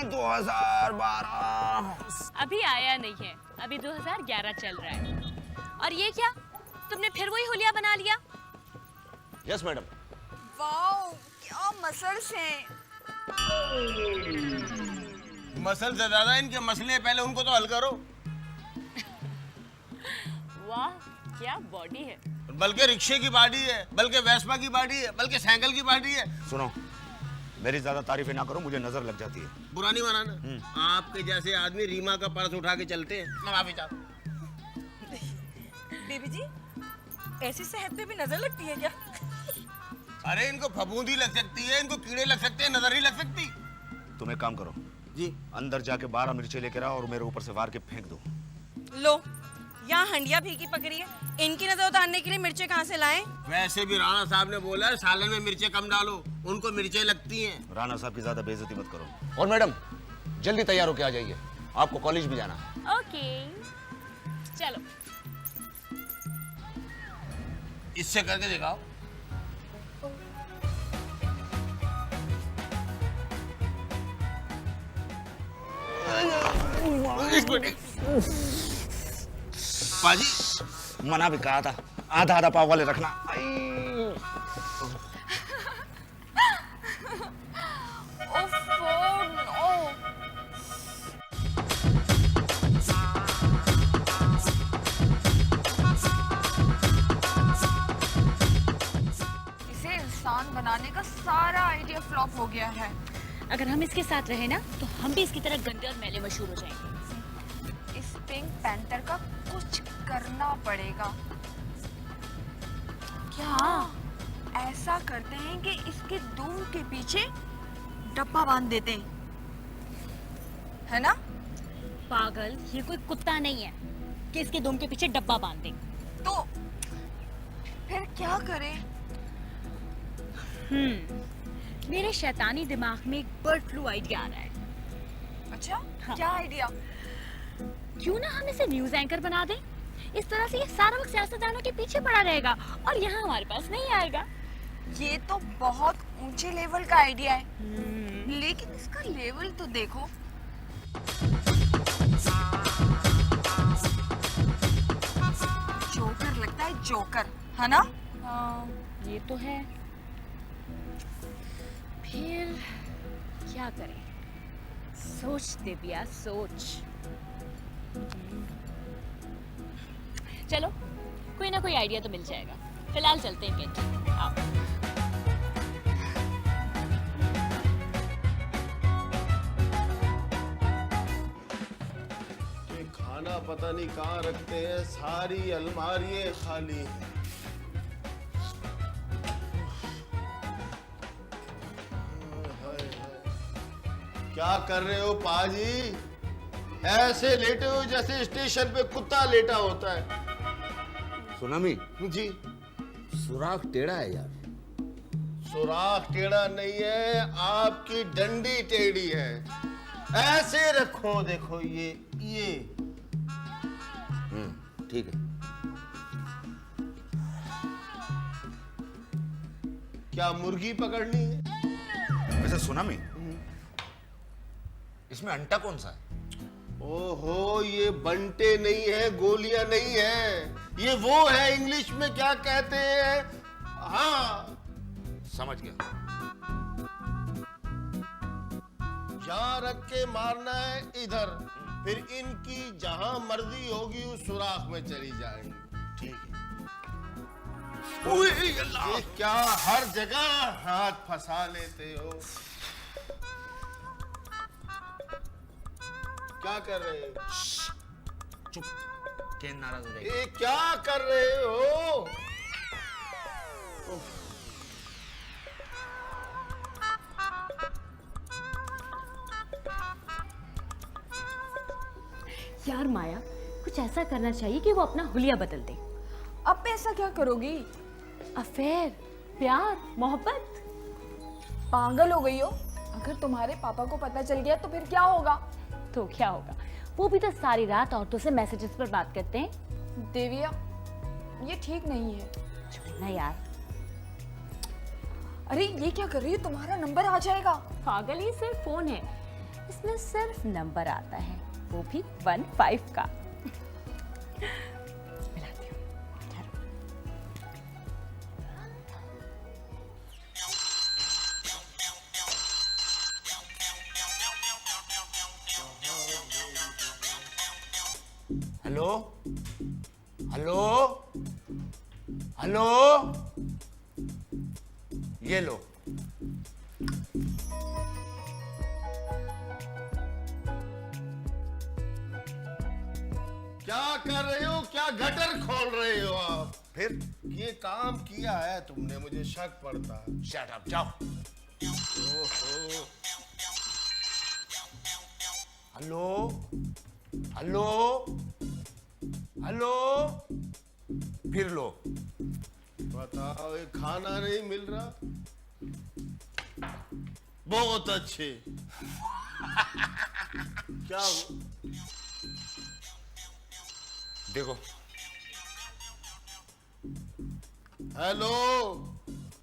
2012 अभी आया नहीं है, अभी 2011 चल रहा है। और ये क्या, तुमने फिर वही हुलिया बना लिया? Yes madam. वाओ, क्या मसल्स हैं। मसल से ज्यादा इनके मसले, पहले उनको तो हल करो। वाह, क्या बॉडी है। बल्कि रिक्शे की बॉडी है, बल्कि वेस्पा की बॉडी है, बल्कि साइकिल की बॉडी है। सुनो, मेरी ज्यादा तारीफें ना करो, मुझे नजर लग जाती है। बुरा नहीं माना। आपके जैसे आदमी रीमा का पर्स उठा के चलते हैं। मैं माफी चाहता हूँ। बीबी जी, ऐसी सेहत पे भी नजर लगती है क्या? अरे इनको फफूंदी लग सकती है, इनको कीड़े लग सकते हैं, नजर नहीं लग सकती। तुम एक काम करो जी, अंदर जाके 12 मिर्चें लेकर आओ और मेरे ऊपर से वार के फेंक दो। लो, यहाँ हंडिया फीकी पकड़ी है, इनकी नजर उतारने के लिए मिर्चें कहाँ से लाएं? वैसे भी राणा साहब ने बोला है सालन में मिर्चें कम डालो, उनको मिर्चें लगती हैं। राणा साहब की ज्यादा बेइज्जती मत करो। और मैडम, जल्दी तैयार होके आ जाइए, आपको कॉलेज भी जाना है। ओके, चलो। इससे करके दिखाओ। पाजी, मना भी कहा था, आधा आधा पाव वाले रखना। इसे इंसान बनाने का सारा आइडिया फ्लॉप हो गया है। अगर हम इसके साथ रहे ना, तो हम भी इसकी तरह गंदे और मैले मशहूर हो जाएंगे। इस पिंक पैंथर का कुछ करना पड़ेगा। क्या ऐसा करते हैं कि इसके दुम के पीछे डब्बा बांध देते हैं, है ना? पागल, ये कोई कुत्ता नहीं है कि इसके दुम के पीछे डब्बा बांध दे। तो फिर क्या करें? मेरे शैतानी दिमाग में एक बर्ड फ्लू आइडिया आ रहा है। अच्छा, हाँ। क्या आइडिया? क्यों ना हम इसे न्यूज एंकर बना दें? इस तरह से ये सारा वक्त सियासतदानों के पीछे पड़ा रहेगा और यहाँ हमारे पास नहीं आएगा। ये तो बहुत ऊंचे लेवल का आइडिया है, लेकिन इसका लेवल तो देखो। जोकर लगता है, जोकर, है ना? हाँ, ये तो है। फिर क्या करें? सोच दिव्या, सोच। चलो, कोई ना कोई आइडिया तो मिल जाएगा। फिलहाल चलते हैं कैंटीन। आओ। ये खाना पता नहीं कहाँ रखते हैं, सारी अलमारियां खाली हैं। क्या कर रहे हो पाजी? ऐसे लेटे हो जैसे स्टेशन पे कुत्ता लेटा होता है। सुनामी जी, सुराख टेढ़ा है यार। सुराख टेढ़ा नहीं है, आपकी डंडी टेढ़ी है। ऐसे रखो, देखो ये ठीक है। क्या मुर्गी पकड़नी है? वैसे सुनामी, इसमें अंटा कौन सा है? ओहो, ये बंटे नहीं है, गोलियां नहीं है, ये वो है इंग्लिश में क्या कहते हैं। हाँ समझ गया। जहां रख के मारना है इधर, फिर इनकी जहां मर्जी होगी उस सुराख में चली जाएंगी। ठीक है। ये क्या हर जगह हाथ फंसा लेते हो? क्या कर रहे हो? चुप, केन नाराज हो जाएगी। ये क्या कर रहे हो? यार माया, कुछ ऐसा करना चाहिए कि वो अपना हुलिया बदल दे। अब मैं ऐसा क्या करोगी? अफेयर, प्यार, मोहब्बत। पागल हो गई हो? अगर तुम्हारे पापा को पता चल गया तो फिर क्या होगा? तो क्या होगा, वो भी तो सारी रात औरतों से मैसेजेस पर बात करते हैं। देविया, ये ठीक नहीं है। छोड़ना यार। अरे ये क्या कर रही हो? तुम्हारा नंबर आ जाएगा। पागल, ये सिर्फ फोन है, इसमें सिर्फ नंबर आता है, वो भी 15 का। मिलाती हूँ। हेलो हेलो हेलो, ये लो। क्या कर रहे हो? क्या गटर खोल रहे हो आप? फिर ये काम किया है तुमने, मुझे शक पड़ता है। शट अप, जाओ। ओहो। हेलो हेलो हेलो, फिर लो। बताओ, ये खाना नहीं मिल रहा? बहुत अच्छे। क्या हुआ? देखो। हेलो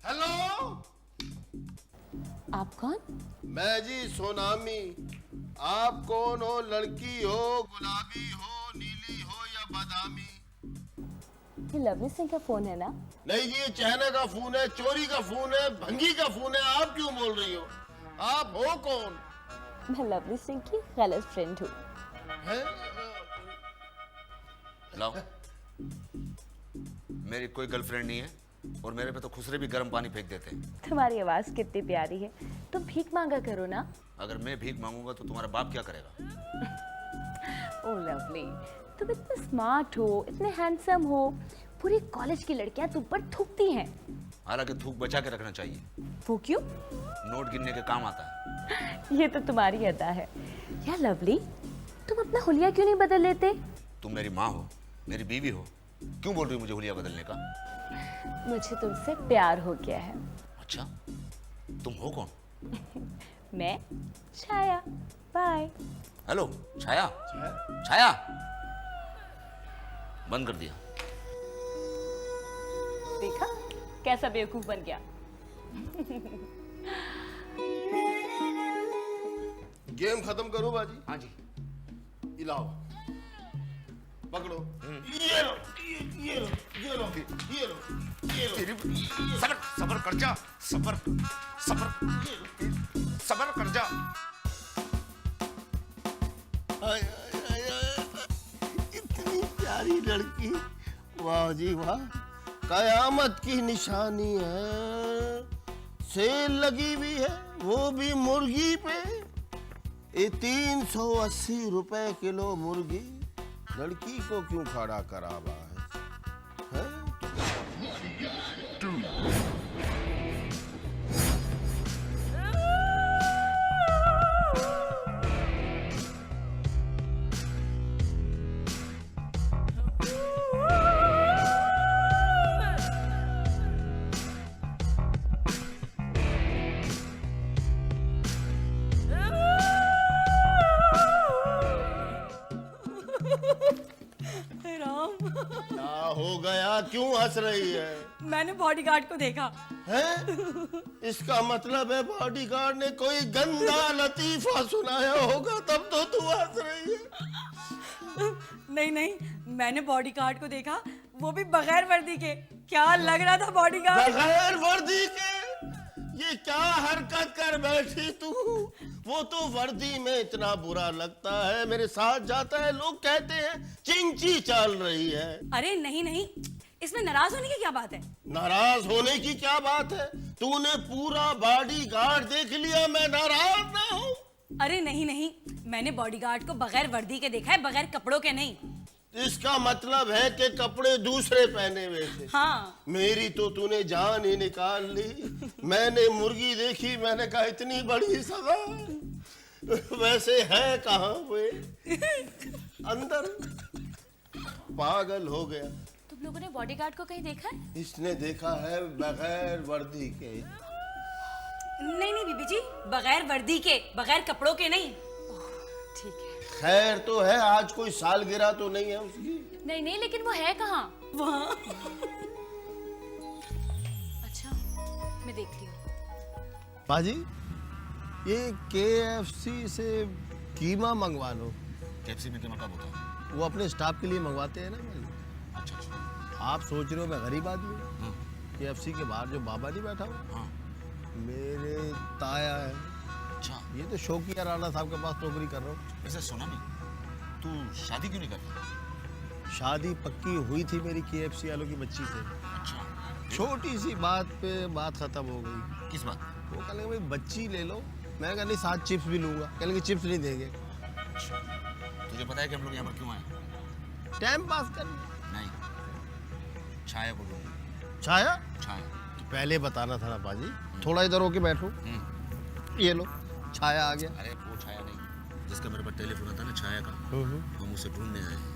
हेलो, आप कौन? मैं जी सोनामी। आप कौन हो? लड़की हो, गुलाबी हो, नीली हो या बादामी? ये लवली सिंह का फोन है ना? नहीं जी, ये चाइना का फोन है, चोरी का फोन है, भंगी का फोन है। आप क्यों बोल रही हो? आप हो कौन? मैं लवली सिंह की गलत फ्रेंड हूँ। हैं? लाओ। मेरी कोई गर्लफ्रेंड नहीं है और मेरे पे तो खुसरे भी गर्म पानी फेंक देते हैं। तुम्हारी आवाज कितनी प्यारी है, तुम भीख मांगा करो ना। अगर मैं भीख मांगूंगा तो तुम्हारा बाप क्या करेगा? ओ लवली, तुम इतने स्मार्ट हो, इतने हैंडसम हो, पूरी कॉलेज की लड़कियां तुम पर थूकती हैं। हालांकि थूक बचा के रखना चाहिए। वो क्यों? नोट गिनने के काम आता है। ये तो तुम्हारी अदा है। यार लवली, तुम अपना हुलिया क्यों नहीं बदल लेते? तुम मेरी माँ हो, मेरी बीवी हो, क्यों बोल रही हो मुझे हुलिया बदलने का? मुझे तुमसे प्यार हो गया है। अच्छा, तुम हो कौन? मैं छाया। बाय। हेलो छाया। छाया, बंद कर दिया। देखा कैसा बेवकूफ बन गया। गेम खत्म करो बाजी। हाँ जी। इलाओ, पकड़ो। ये लो, ये लो, ये लो, ये लो, ये लो। सबर सबर कर जा, सबर सबर सबर कर जा। आय, आय, आय, आय, इतनी प्यारी लड़की, वाह जी वाह, कयामत की निशानी है। सेल लगी हुई है, वो भी मुर्गी पे। ये 380 रुपए किलो मुर्गी। लड़की को क्यों खड़ा करा हुआ है? राम, क्या हो गया? क्यों हंस रही है? मैंने बॉडीगार्ड को देखा, हैं? इसका मतलब है बॉडीगार्ड ने कोई गंदा लतीफा सुनाया होगा, तब तो तू हंस रही है। नहीं नहीं, मैंने बॉडीगार्ड को देखा, वो भी बगैर वर्दी के। क्या लग रहा था बॉडीगार्ड। बगैर वर्दी के? ये क्या हरकत कर बैठी तू? वो तो वर्दी में इतना बुरा लगता है, मेरे साथ जाता है, लोग कहते हैं चिंची चल रही है। अरे नहीं नहीं, इसमें नाराज होने की क्या बात है? नाराज होने की क्या बात है? तूने पूरा बॉडीगार्ड देख लिया, मैं नाराज ना हूँ। अरे नहीं नहीं, मैंने बॉडीगार्ड को बगैर वर्दी के देखा है, बगैर कपड़ों के नहीं। इसका मतलब है कि कपड़े दूसरे पहने हुए थे। हाँ। मेरी तो तूने जान ही निकाल ली। मैंने मुर्गी देखी, मैंने कहा इतनी बड़ी सजा, वैसे है कहाँ वे? अंदर। पागल हो गया। तुम लोगों ने बॉडीगार्ड को कहीं देखा है? इसने देखा है बगैर वर्दी के। नहीं नहीं बीबी जी, बगैर वर्दी के, बगैर कपड़ों के नहीं। ठीक है। खैर तो है, आज कोई सालगिरह तो नहीं है उसकी? नहीं नहीं, लेकिन वो है कहाँ? वहाँ। अच्छा, मैं देखती हूँ। पाजी, ये KFC से कीमा मंगवा लो। KFC में कीमा कब होता है? वो अपने स्टाफ के लिए मंगवाते हैं ना भाई। अच्छा अच्छा। आप सोच रहे हो मैं गरीब आदमी हूँ? KFC के बाहर जो बाबा नहीं बैठा हो, मेरे ताया है। अच्छा। ये तो शौकिया राणा साहब के पास नौकरी कर रहा हूँ। वैसे सुना नहीं, तू शादी क्यों नहीं करता? शादी पक्की हुई थी मेरी KFC वालों की बच्ची से। अच्छा। छोटी सी बात पे बात खत्म हो गई। किस बात? वो कह लेंगे भाई बच्ची ले लो, मैं कहा नहीं साथ चिप्स भी लूंगा, कह लेंगे चिप्स नहीं देंगे। अच्छा। तुझे पता है कि हम लोग यहाँ पर क्यों आए? टाइम पास कर। नहीं, छाया को ढूंढना। छाया? छाया। तो पहले बताना था ना बाजी, थोड़ा इधर होके बैठो। ये लो, छाया आ गया। अरे वो छाया नहीं, जिसका मेरे पास टेलीफोन आता ना, छाया का, हम उसे ढूंढने आए हैं।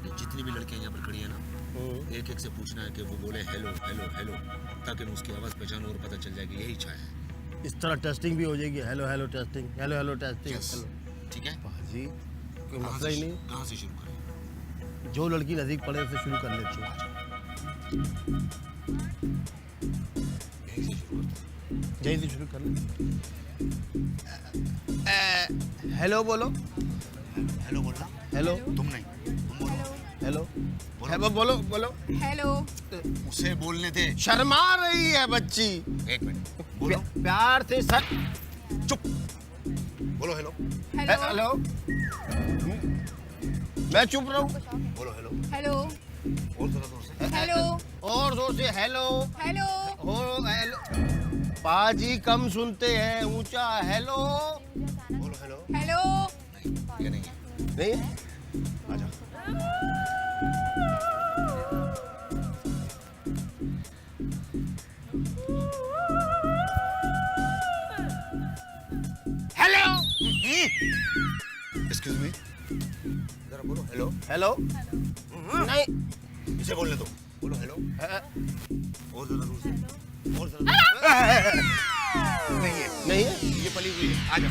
ये जितनी भी लड़कियां यहाँ पर खड़ी है ना, एक एक से पूछना है कि वो बोले हेलो हेलो हेलो, ताकि मैं उसकी आवाज़ पहचानूं और पता चल जाए कि यही छाया है। इस तरह टेस्टिंग भी हो जाएगी, hello hello testing, hello hello testing. Hello. ठीक है बाजी, कोई मसला ही नहीं। कहाँ से शुरू करें? जो लड़की नजदीक पड़े उससे शुरू कर लेते हैं। यहीं से शुरू कर ले। हेलो बोलो। हेलो बोलना। हेलो। तुम नहीं, तुम बोलो। हेलो। बोलो बोलो। हेलो। उसे बोलने दे। शर्मा रही है बच्ची। एक मिनट, बोलो। प्यार से सर। चुप। बोलो हेलो। हेलो। मैं चुप रहूं? बोलो हेलो। हेलो। और जरा जोर से। हेलो। और जोर से हेलो। हेलो। ओ हेलो। पाजी कम सुनते हैं, ऊंचा हेलो। बोलो हेलो। हेलो। नहीं, ये नहीं है। नहीं? आजा। हेलो। एक्सक्यूज मी, जरा बोलो हेलो। हेलो। नहीं, इसे बोलने दो। बोलो हेलो। और जरा जोर से। और जरा। नहीं है। नहीं है? ये पली हुई है। आजा।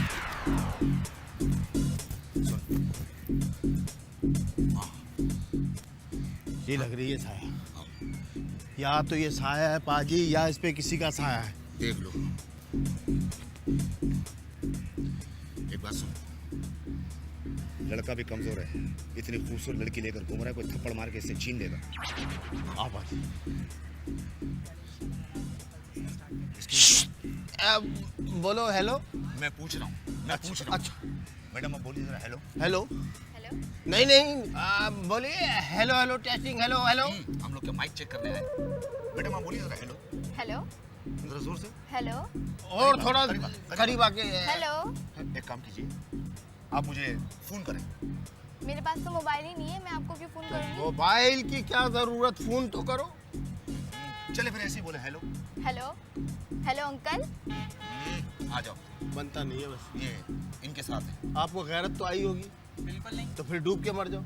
ये लग रही है साया। या तो ये साया है पाजी, या इस पे किसी का साया है। देख लो। एक बात सुन, लड़का भी कमजोर है, इतनी खूबसूरत लड़की लेकर घूम रहा है, कोई थप्पड़ मार के इससे छीन लेगा। आ पाजी। बोलो हेलो। मैं पूछ रहा हूँ, मैं पूछ रहा हूँ। अच्छा मैडम, आप बोलिए जरा हेलो। हेलो। नहीं नहीं, बोलिए hello hello testing, hello hello. हम लोग क्या माइक चेक करने आए? मैडम आप बोलिए जरा हेलो। हेलो। जरा जोर से। हेलो। और थोड़ा करीब आके। हेलो। एक काम कीजिए, आप मुझे फोन करें। मेरे पास तो मोबाइल ही नहीं है, मैं आपको क्यों फोन करूंगी? मोबाइल की क्या जरूरत, फोन तो करो। चले फिर ऐसे ही बोले हेलो। हेलो। Hello uncle. आ जाओ। बनता नहीं है बस। ये इनके साथ है। आपको गैरत तो आई होगी। बिल्कुल नहीं। तो फिर डूब के मर जाओ।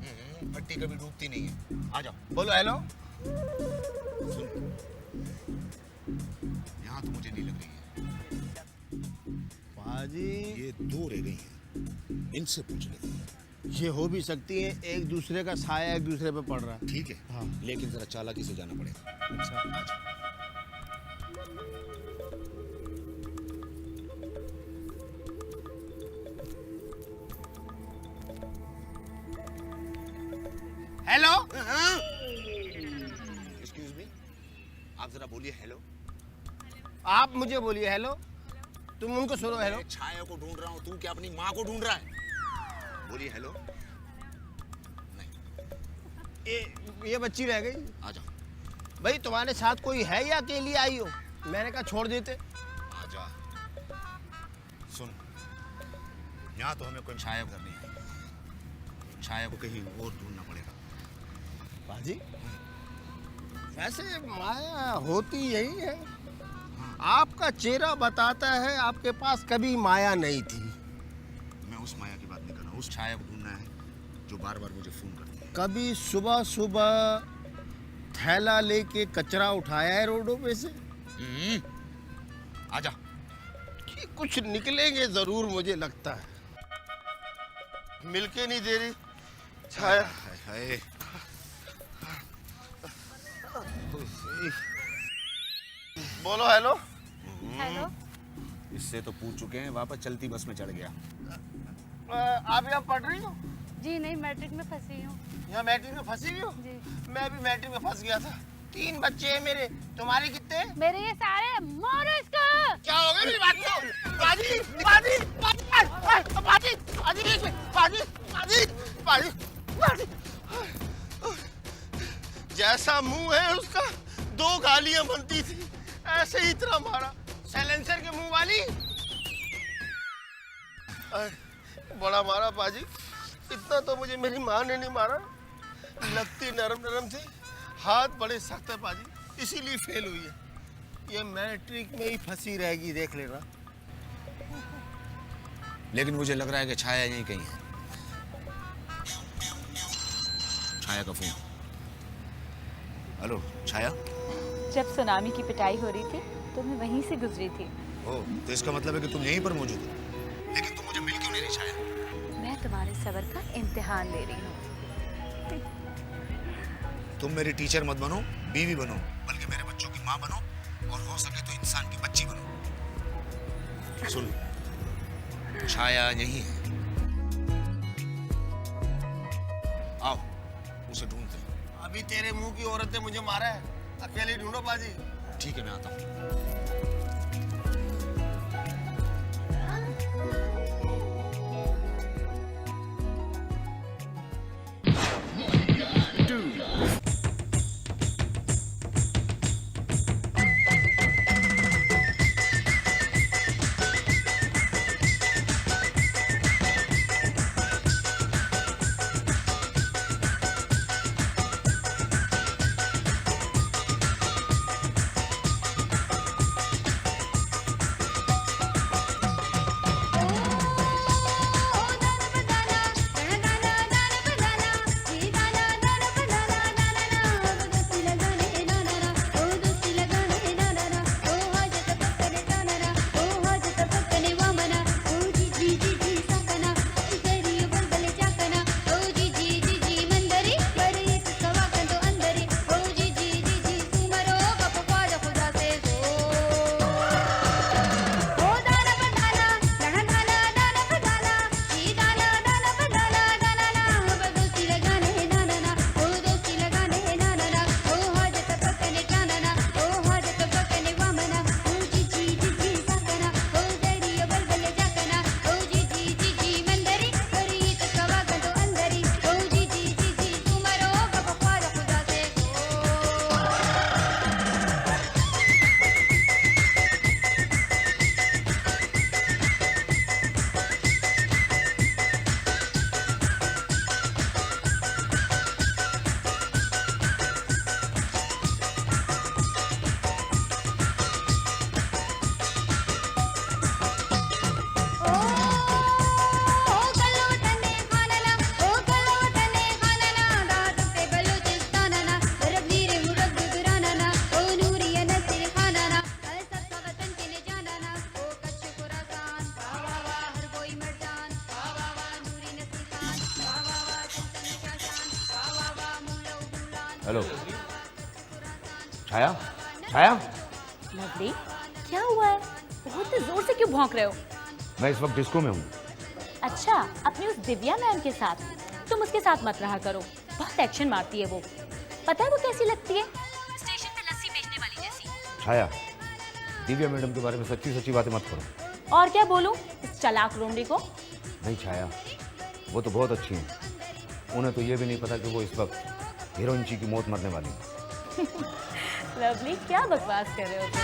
पट्टी कभी डूबती नहीं है। आ जाओ। बोलो हेलो। सुन, यहाँ तो मुझे नहीं लग रही है। पाजी, ये दो रह गई हैं, इनसे पूछ लेते हैं। ये हो भी सकती है, एक दूसरे का साया एक दूसरे पे पड़ रहा है। ठीक है। हाँ। लेकिन जरा चालाकी से जाना पड़ेगा। अच्छा। आ जाओ। हेलो। एक्सक्यूज मी, आप जरा बोलिए हेलो। आप मुझे बोलिए हेलो, तुम उनको सुनो हेलो। मैं छाया को ढूंढ रहा हूँ, तू क्या अपनी माँ को ढूंढ रहा है? बोलिए हेलो। ये बच्ची रह गई। आजा। भाई तुम्हारे साथ कोई है या अकेली आई हो? मैंने कहा छोड़ देते। आजा। सुन, यहाँ तो हमें कोई छाया करनी है, छाया को कहीं और ढूंढना पड़ेगा। बाजी, वैसे माया होती यही है। आपका चेहरा बताता है आपके पास कभी माया नहीं थी। मैं उस माया की बात नहीं कर रहा हूँ, उस छाया को ढूंढना है जो बार बार मुझे फोन करती है। कभी सुबह सुबह थैला लेके कचरा उठाया है रोडों पे से? आजा। कि कुछ निकलेंगे जरूर, मुझे लगता है। मिलके नहीं दे रही छाया। बोलो हेलो। हेलो। इससे तो पूछ चुके हैं, वापस चलती बस में चढ़ गया। आप यहाँ पढ़ रही हो? जी नहीं, मैट्रिक में फंसी हूँ। यहाँ मैट्रिक में फंसी हुई हो? जी। मैं भी मैट्रिक में फंस गया था। 3 बच्चे हैं मेरे, तुम्हारे कितने? मेरे ये सारे मारो इसको। क्या हो गया मेरी बात को? बाजी, बाजी, बाजी, बाजी, बाजी, बाजी, बाजी, बाजी, बाजी। जैसा मुंह है उसका, 2 गालियां बनती थी, ऐसे ही इतना मारा। साइलेंसर के मुंह वाली। बड़ा मारा बाजी, इतना तो मुझे मेरी माँ ने नहीं मारा। लगती नरम नरम थी, हाथ बड़े सख्त है बाजी, इसीलिए फेल हुई है। ये मैट्रिक में ही फंसी रहेगी, देख लेना। लेकिन मुझे लग रहा है कि छाया यहीं कहीं है। छाया का फोन। हेलो छाया। जब सुनामी की पिटाई हो रही थी तो मैं वहीं से गुजरी थी। ओ, तो इसका मतलब है कि तुम यहीं पर मौजूद हो। लेकिन तुम मुझे मिल क्यों नहीं रही छाया? मैं तुम्हारे सब्र का इम्तिहान ले रही हूँ। तुम मेरी टीचर मत बनो, बीवी बनो, बल्कि मेरे बच्चों की माँ बनो, और हो सके तो इंसान की बच्ची बनो। सुन, छाया यहीं है। आओ, उसे ढूंढते हैं। अभी तेरे मुंह की औरत ने मुझे मारा है, अकेले ढूंढो बाजी। ठीक है, मैं आता हूँ। हेलो छाया। छाया, लवली, क्या हुआ है? बहुत जोर से क्यों भौंक रहे हो? मैं इस वक्त डिस्को में हूँ। अच्छा, अपनी उस दिव्या मैम के साथ। तुम उसके साथ मत रहा करो, बहुत एक्शन मारती है वो। पता है वो कैसी लगती है? स्टेशन पे लस्सी बेचने वाली जैसी। छाया, दिव्या मैडम के बारे में सच्ची सच्ची बातें मत करो। और क्या बोलूं इस चालाक लोमड़ी को? नहीं छाया, वो तो बहुत अच्छी हैं। उन्हें तो ये भी नहीं पता कि वो इस वक्त हीरोइन जी की मौत मरने वाली है। लवली, क्या बकवास कर रहे हो तुम?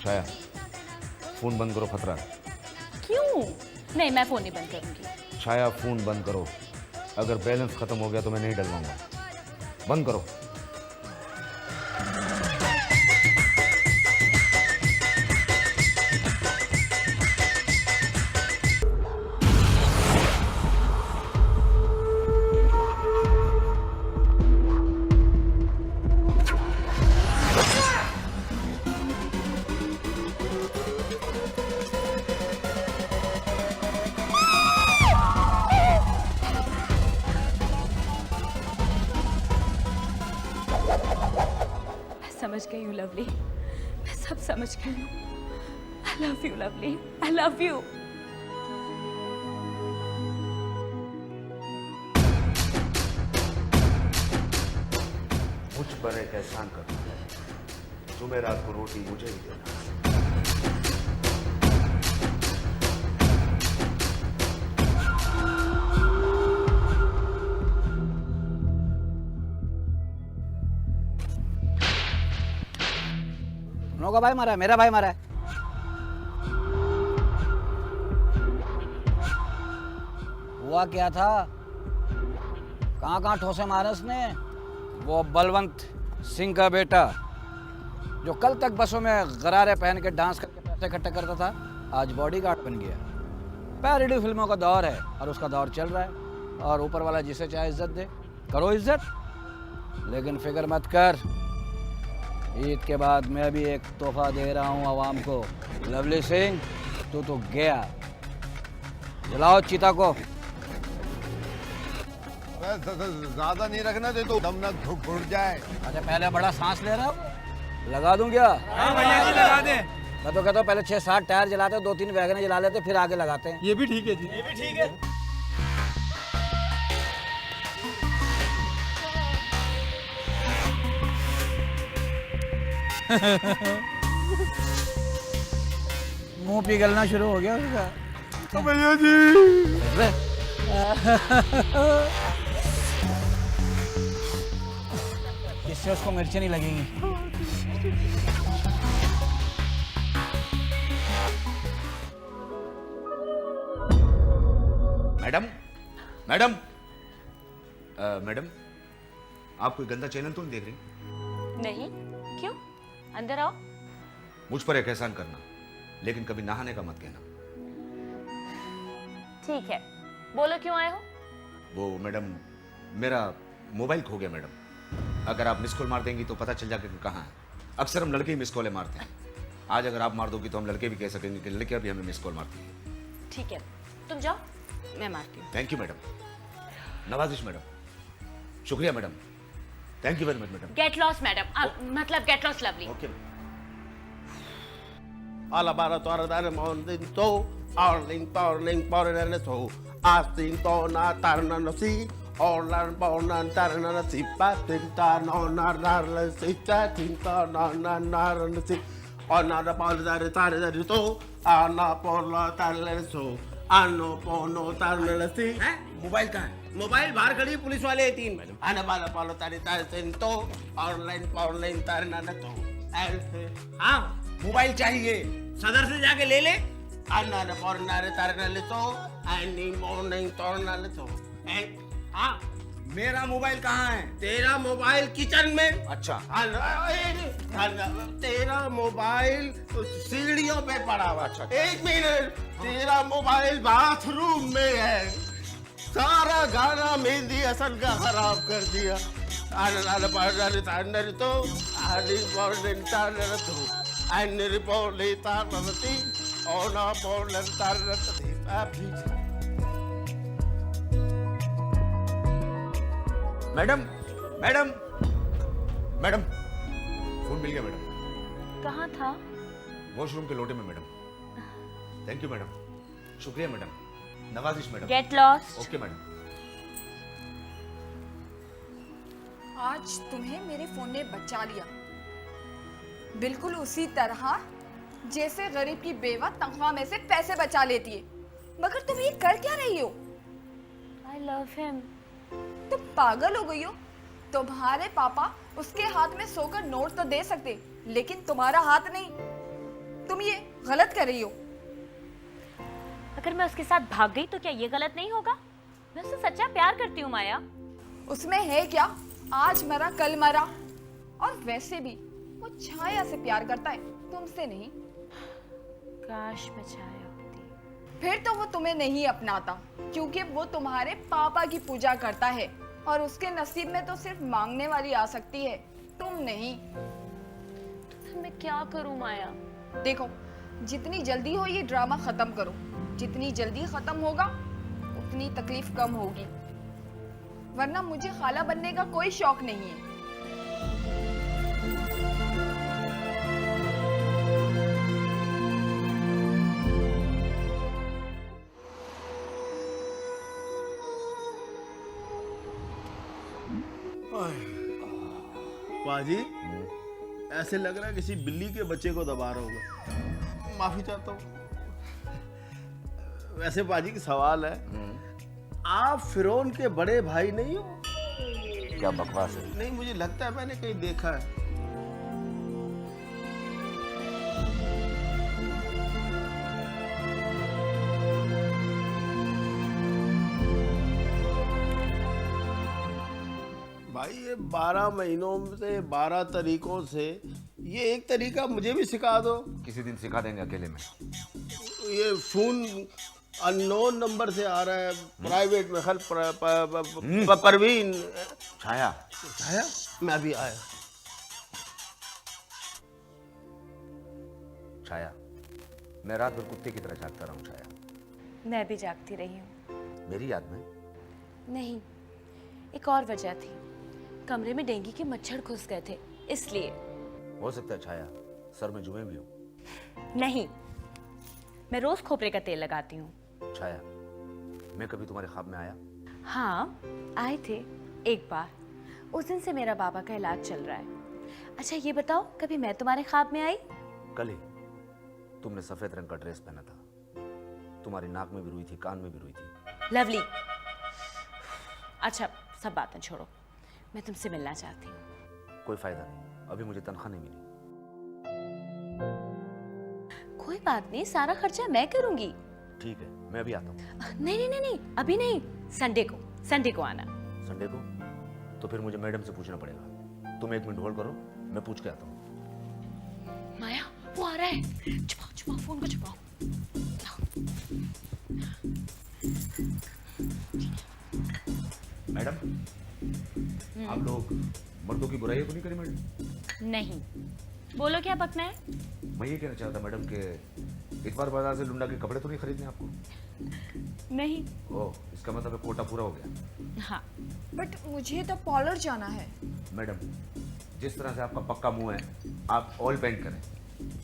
छाया, फोन बंद करो, खतरा है। क्यों? नहीं, मैं फोन नहीं बंद करूंगी। छाया, फोन बंद करो। अगर बैलेंस खत्म हो गया तो मैं नहीं डलवाऊंगा। बंद करो। समझ गई हूँ लवली, मैं सब समझ गई हूँ। I love you lovely, I love you। मुझ पर एक एहसान करना है, जुमेरात को रोटी मुझे ही देना। का भाई मारा है, मेरा भाई मारा है। हुआ क्या था? कहाँ कहाँ ठोसे मारे उसने? वो बलवंत सिंह का बेटा जो कल तक बसों में गरारे पहन के डांस करके पैसे इकट्ठे करता था, आज बॉडीगार्ड बन गया। पैरोडी फिल्मों का दौर है और उसका दौर चल रहा है, और ऊपर वाला जिसे चाहे इज्जत दे, करो इज्जत। लेकिन फिक्र मत कर, ईद के बाद मैं भी एक तोहफा दे रहा हूँ आवाम को। लवली सिंह, तू तो गया। जलाओ चीता को। ज्यादा नहीं रखना दे तो दम न घुट जाए। अच्छा, पहले बड़ा सांस ले रहा हूँ, लगा दूं क्या? हाँ भैया जी, लगा दे। मैं तो कहता हूँ पहले 6-7 टायर जलाते, 2-3 वैगन जला लेते, फिर आगे लगाते हैं। ये भी ठीक है जी, ये भी ठीक है। मुंह पिघलना शुरू हो गया उसका। भैया जी, इससे उसको मिर्ची नहीं लगेंगी। मैडम, मैडम, मैडम, आप कोई गंदा चैनल तो नहीं देख रही? नहीं, क्यों? अंदर आओ। मुझ पर एक एहसान करना, लेकिन कभी नहाने का मत कहना। ठीक है, बोलो क्यों आए हो? वो मैडम, मेरा मोबाइल खो गया मैडम। अगर आप मिस कॉल मार देंगी तो पता चल जाएगा कि कहाँ है। अक्सर हम लड़के ही मिस कॉलें मारते हैं। आज अगर आप मार दोगी तो हम लड़के भी कह सकेंगे कि लड़कियां भी हमें मिस कॉल मारती हैं। ठीक है, तुम जाओ, मैं मारती हूँ। Thank you madam. नवाजिश मैडम। शुक्रिया madam. Thank you very much madam. Get lost madam, मतलब get lost Lovely. Okay. Alabara toradare mondinto, Arling porneto, Astin tona tarnano si, Orlan bonan tarnano si, Patinta nona narla si, Tinta nona narla si, Another polare tarito, Anna porla tarleso, Anno pono tarlesi। Mobile कहाँ है? मोबाइल बाहर खड़ी, पुलिस वाले हैं 3। आने वाला पालो तारी तारितो, ऑनलाइन तारना तो। हाँ, मोबाइल चाहिए, सदर से जाके ले ले। अन्ना पोरनारे तारना ले तो, अन्नी मॉर्निंग तोरना ले तो। हाँ, मेरा मोबाइल कहाँ है? तेरा मोबाइल किचन में। अच्छा। तेरा मोबाइल सीढ़ियों पे पड़ा हुआ। अच्छा, 1 मिनट, तेरा मोबाइल बाथरूम में है। सारा गाना मेहंदी हसन का खराब कर दिया। मैडम, मैडम, मैडम फोन मिल गया मैडम। कहाँ था? वॉशरूम के लोटे में मैडम। थैंक यू मैडम, शुक्रिया मैडम, नवाजिश madam. Get lost. Okay madam. आज तुम्हें मेरे फोन ने बचा लिया, बिल्कुल उसी तरह जैसे गरीब की बेवा तनख्वाह में से पैसे बचा लेती है। मगर तुम ये कर क्या रही हो? I love him. तुम पागल हो गई हो? तुम्हारे पापा उसके हाथ में सोकर नोट तो दे सकते, लेकिन तुम्हारा हाथ नहीं। तुम ये गलत कर रही हो। अगर मैं उसके साथ भाग गई तो क्या ये गलत नहीं होगा? मैं उससे सच्चा प्यार करती हूँ माया। उसमें है क्या? आज मरा कल मरा। और वैसे भी वो छाया से प्यार करता है, तुमसे नहीं। काश मैं छाया होती। फिर तो वो तुम्हें नहीं अपनाता, क्योंकि वो तुम्हारे पापा की पूजा करता है और उसके नसीब में तो सिर्फ मांगने वाली आ सकती है, तुम नहीं। तो मैं क्या करूं माया? देखो, जितनी जल्दी हो ये ड्रामा खत्म करो। जितनी जल्दी खत्म होगा उतनी तकलीफ कम होगी, वरना मुझे खाला बनने का कोई शौक नहीं है। पाजी, ऐसे लग रहा है किसी बिल्ली के बच्चे को दबा रहा होगा। माफी चाहता हूँ। वैसे पाजी की सवाल है, आप फिरौन के बड़े भाई नहीं हो? क्या बकवास है? नहीं, मुझे लगता है मैंने कहीं देखा है। भाई ये 12 महीनों से 12 तरीकों से ये एक तरीका मुझे भी सिखा दो। किसी दिन सिखा देंगे अकेले में। ये फोन अननोन नंबर से आ रहा है, प्राइवेट में। खल परवीन। छाया। छाया, मैं भी आया। छाया, मैं रात भर कुत्ते की तरह जागता रहा हूँ छाया। मैं भी जागती रही हूँ। मेरी याद में? नहीं, एक और वजह थी। कमरे में डेंगू के मच्छर घुस गए थे, इसलिए। हो सकता है छाया सर में जुएं भी हो। नहीं, मैं रोज खोपरे का तेल लगाती हूँ। छाया, मैं कभी तुम्हारे ख्वाब में आया? हाँ, आए थे एक बार। उस दिन से मेरा बाबा का इलाज चल रहा है। अच्छा ये बताओ, कभी मैं तुम्हारे ख्वाब में आई? कल ही तुमने सफेद रंग का ड्रेस पहना था। तुम्हारी नाक में भी रुई थी, कान में भी रुई थी। लवली। अच्छा सब बातें छोड़ो, मैं तुमसे मिलना चाहती हूँ। कोई फायदा नहीं, अभी मुझे तनख्वाह नहीं मिली। कोई बात नहीं, सारा खर्चा मैं करूंगी। ठीक है, मैं अभी आता हूँ। नहीं नहीं नहीं नहीं, अभी नहीं, संडे को आना। संडे को? तो फिर मुझे मैडम से पूछना पड़ेगा। तुम 1 मिनट होल्ड करो, मैं पूछ के आता हूँ। माया, वो आ रहा है। छुपाओ छुपाओ, फोन को छुपाओ। मैडम, आप लोग मर्दों की बुराई को नहीं करें मैडम? नहीं, बोलो क्या पकना है? मैं ये कहना चाहता मैडम कि इस बार बाजार से लुंडा के कपड़े तो नहीं खरीदने आपको? नहीं। ओह, इसका मतलब कोटा पूरा हो गया। हाँ, बट मुझे तो पार्लर जाना है। मैडम, जिस तरह से आपका पक्का मुंह है, आप ऑयल पेंट करें।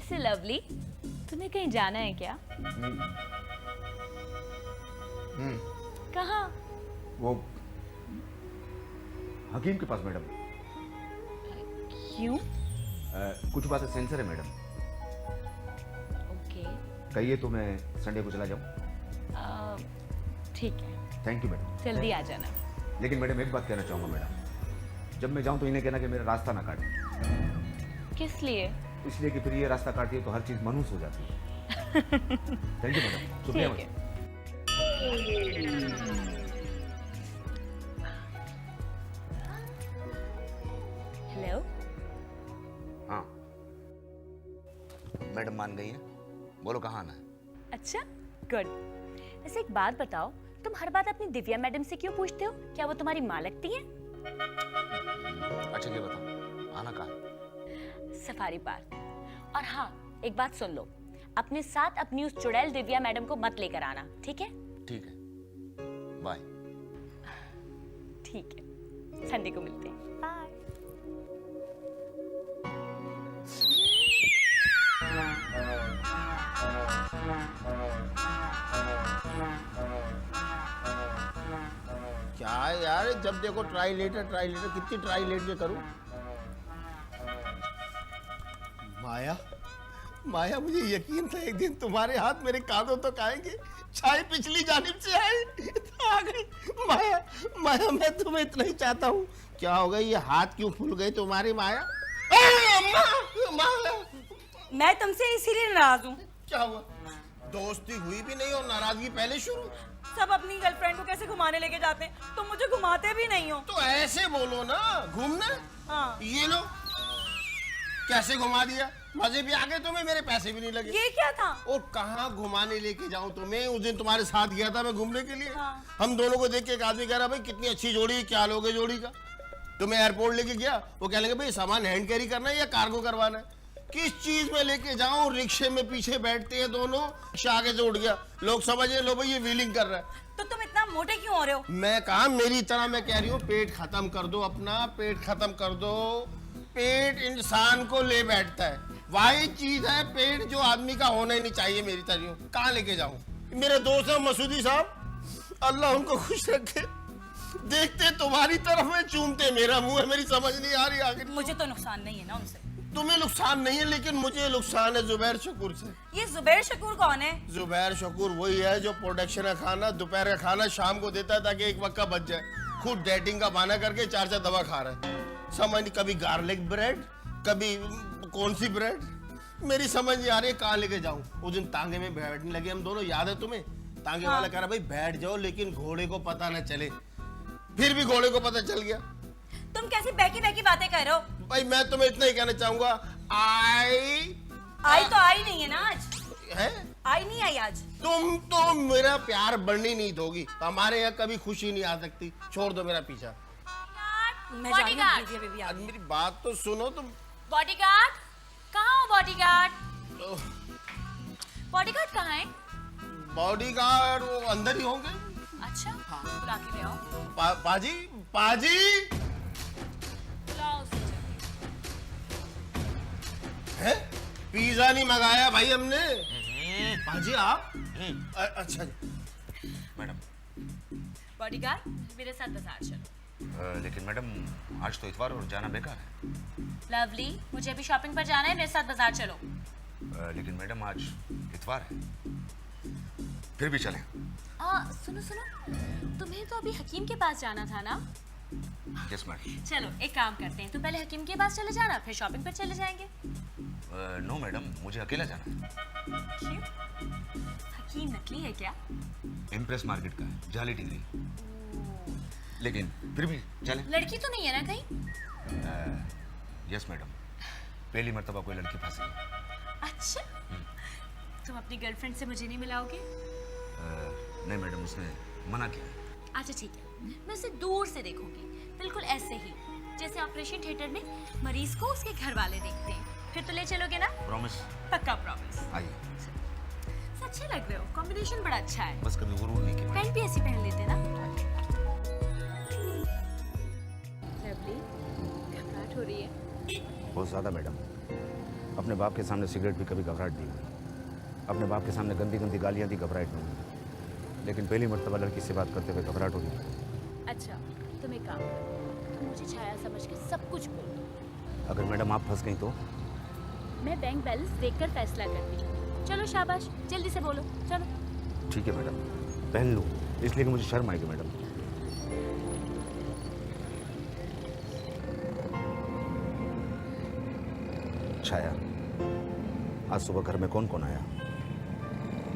से लवली, तुम्हें कहीं जाना है क्या? कहाँ? वो हकीम के पास मैडम। क्यों? कुछ बातें सेंसर है मैडम। ओके। कहिए तो मैं संडे को चला जाऊं? ठीक है। Thank you madam. जल्दी आ जाना। लेकिन मैडम एक बात कहना चाहूंगा मैडम, जब मैं जाऊं तो इन्हें कहना कि मेरा रास्ता ना काटे। किस लिए? इसलिए कि फिर ये रास्ता काटती है तो हर चीज मनहूस हो जाती है। थैंक यू मैडम, शुक्रिया मैडम। हेलो। हाँ मैडम मान गई हैं, बोलो कहाँ आना है? अच्छा, गुड। वैसे एक बात बताओ, तुम हर बात अपनी दिव्या मैडम से क्यों पूछते हो? क्या वो तुम्हारी माँ लगती हैं? अच्छा ये बताओ, आना कहाँ? Safari park. और हाँ, एक बात सुन लो, अपने साथ अपनी उस चुड़ैल दिव्या मैडम को मत लेकर आना, ठीक है? ठीक है, बाय। ठीक है, संडे को मिलते हैं। बाय। जब देखो ट्राई लेटर कितनी ट्राई लेट के करूं। माया माया, मुझे यकीन था एक दिन तुम्हारे हाथ मेरे कांधों तक आएंगे। चाय पिछली जानिब से आई तो आ गई। माया माया, मैं तुम्हें इतना ही चाहता हूँ। क्या हो गया, ये हाथ क्यों फूल गए तुम्हारी माया? माया, मैं तुमसे इसीलिए नाराज हूँ। क्या हुआ? दोस्ती हुई भी नहीं और नाराजगी पहले शुरू। सब अपनी गर्लफ्रेंड को कैसे घुमाने लेके जाते हैं, तुम मुझे घुमाते भी नहीं हो। तो ऐसे बोलो ना, घूमना। हाँ। ये लो, कैसे घुमा दिया, मजे भी आ गए तुम्हें, मेरे पैसे भी नहीं लगे। ये क्या था? और कहाँ घुमाने लेके जाऊं तुम्हें? उस दिन तुम्हारे साथ गया था मैं घूमने के लिए। हाँ। हम दोनों को देख के एक आदमी कह रहा भाई कितनी अच्छी जोड़ी, क्या लोगे जोड़ी का। तुम्हें एयरपोर्ट लेके गया, वो कह लगे भाई सामान हैंड कैरी करना है या कार्गो करवाना है। किस चीज में लेके जाऊं? रिक्शे में पीछे बैठते हैं दोनों, रिक्शा आगे से उठ गया, लोग समझे लो भाई ये व्हीलिंग कर रहा है। तो तुम इतना मोटे क्यों हो रहे हो? मैं कहा मेरी तरह, मैं कह रही हूँ पेट खत्म कर दो अपना, पेट खत्म कर दो। पेट इंसान को ले बैठता है, वही चीज है पेट जो आदमी का होना ही नहीं चाहिए। मेरी तरह कहाँ लेके जाऊं? मेरे दोस्त है मसूदी साहब, अल्लाह उनको खुश रखे, देखते तुम्हारी तरफ में चूमते मेरा मुंह है। मेरी समझ नहीं आ रही आगे। मुझे तो नुकसान नहीं है ना उनसे। तुम्हें नुकसान नहीं है, लेकिन मुझे नुकसान है जुबैर शकूर से। ये जुबैर शकूर कौन है? जुबैर शकूर वही है जो प्रोडक्शन का खाना, दोपहर का खाना शाम को देता है ताकि एक वक्त का बच जाए। खुद डेटिंग का बहाना करके 4 दवा खा रहा है। समझ नहीं, कभी गार्लिक ब्रेड, कभी कौन सी ब्रेड, मेरी समझ नहीं आ रही कहाँ लेके जाऊं। उस दिन तांगे में बैठने लगे हम दोनों, याद है तुम्हें? तांगे वाला कह रहा भाई बैठ जाओ लेकिन घोड़े को पता न चले, फिर भी घोड़े को पता चल गया। तुम कैसी बैकी बातें कर रहे हो? भाई मैं तुम्हें इतना ही कहना चाहूंगा, आई तो आई नहीं है ना आज। है? आई नहीं आई आज। तुम तो मेरा प्यार बढ़ने नहीं दोगी, तो हमारे यहाँ कभी खुशी नहीं आ सकती। छोड़ दो मेरा पीछा। मैं जा रही हूँ, दीदी अभी आ रही है। मेरी बात तो सुनो तुम। बॉडीगार्ड, कहाँ हो बॉडीगार्ड? बॉडीगार्ड कहाँ है? बॉडीगार्ड वो अंदर ही होंगे। अच्छा, हाँ, बुला के ले आओ। पाजी, पाजी, बुलाओ उसे। है? पिज्जा नहीं मंगाया भाई हमने। पाजी आप? अच्छा मैडम। बॉडीगार्ड, मेरे साथ बाजार चलो। लेकिन मैडम आज तो इतवार और जाना बेकार है। लवली, मुझे अभी शॉपिंग पर जाना है, मेरे साथ बाजार चलो। लेकिन मैडम आज इतवार है, फिर भी चलें। सुनो, तुम्हें तो अभी हकीम के पास जाना था ना? Yes madam. चलो एक काम करते हैं, तुम पहले हकीम के पास चले जाना, फिर शॉपिंग पर चले जाएंगे। नो मैडम, मुझे अकेला जाना है। क्यों? हकीम नकली है क्या? इम्प्रेस मार्केट का है, जाली डिग्री, लेकिन फिर भी चलें। लड़की तो नहीं है ना कहीं? यस मैडम, पहली मर्तबा कोई लड़की फंसी है। अच्छा, तुम अपनी गर्लफ्रेंड से मुझे नहीं मिलाओगे? नहीं मैडम, उसने मना किया। अच्छा ठीक है, मैं उसे दूर से देखूंगी, बिल्कुल ऐसे ही जैसे ऑपरेशन थिएटर में मरीज को उसके घर वाले देखते हैं। फिर तो ले चलोगे ना? प्रॉमिस? पक्का प्रॉमिस। आइए। अच्छे लग रहे हो, कॉम्बिनेशन बड़ा अच्छा है। बस कभी गुरूर नहीं किया। पैंट भी ऐसी पहन लेते ना। लवली, घबराहट हो रही है? बहुत ज़्यादा मैडम। अपने बाप के सामने सिगरेट भी कभी घबराहट दी, अपने बाप के सामने गंदी गंदी गालियाँ दी, घबराहट नहीं, लेकिन पहली मर्तबा लड़की से बात करते हुए घबराहट होगी। अच्छा, तुम एक काम करो, तुम मुझे छाया समझ के सब कुछ बोल दो। अगर मैडम आप फंस गई तो? मैं बैंक बैलेंस देखकर फैसला करती हूँ। चलो शाबाश, जल्दी से बोलो, चलो। ठीक है मैडम, पहन लूँ, इसलिए कि मुझे शर्म आएगी मैडम। छाया, आज सुबह घर में कौन कौन आया?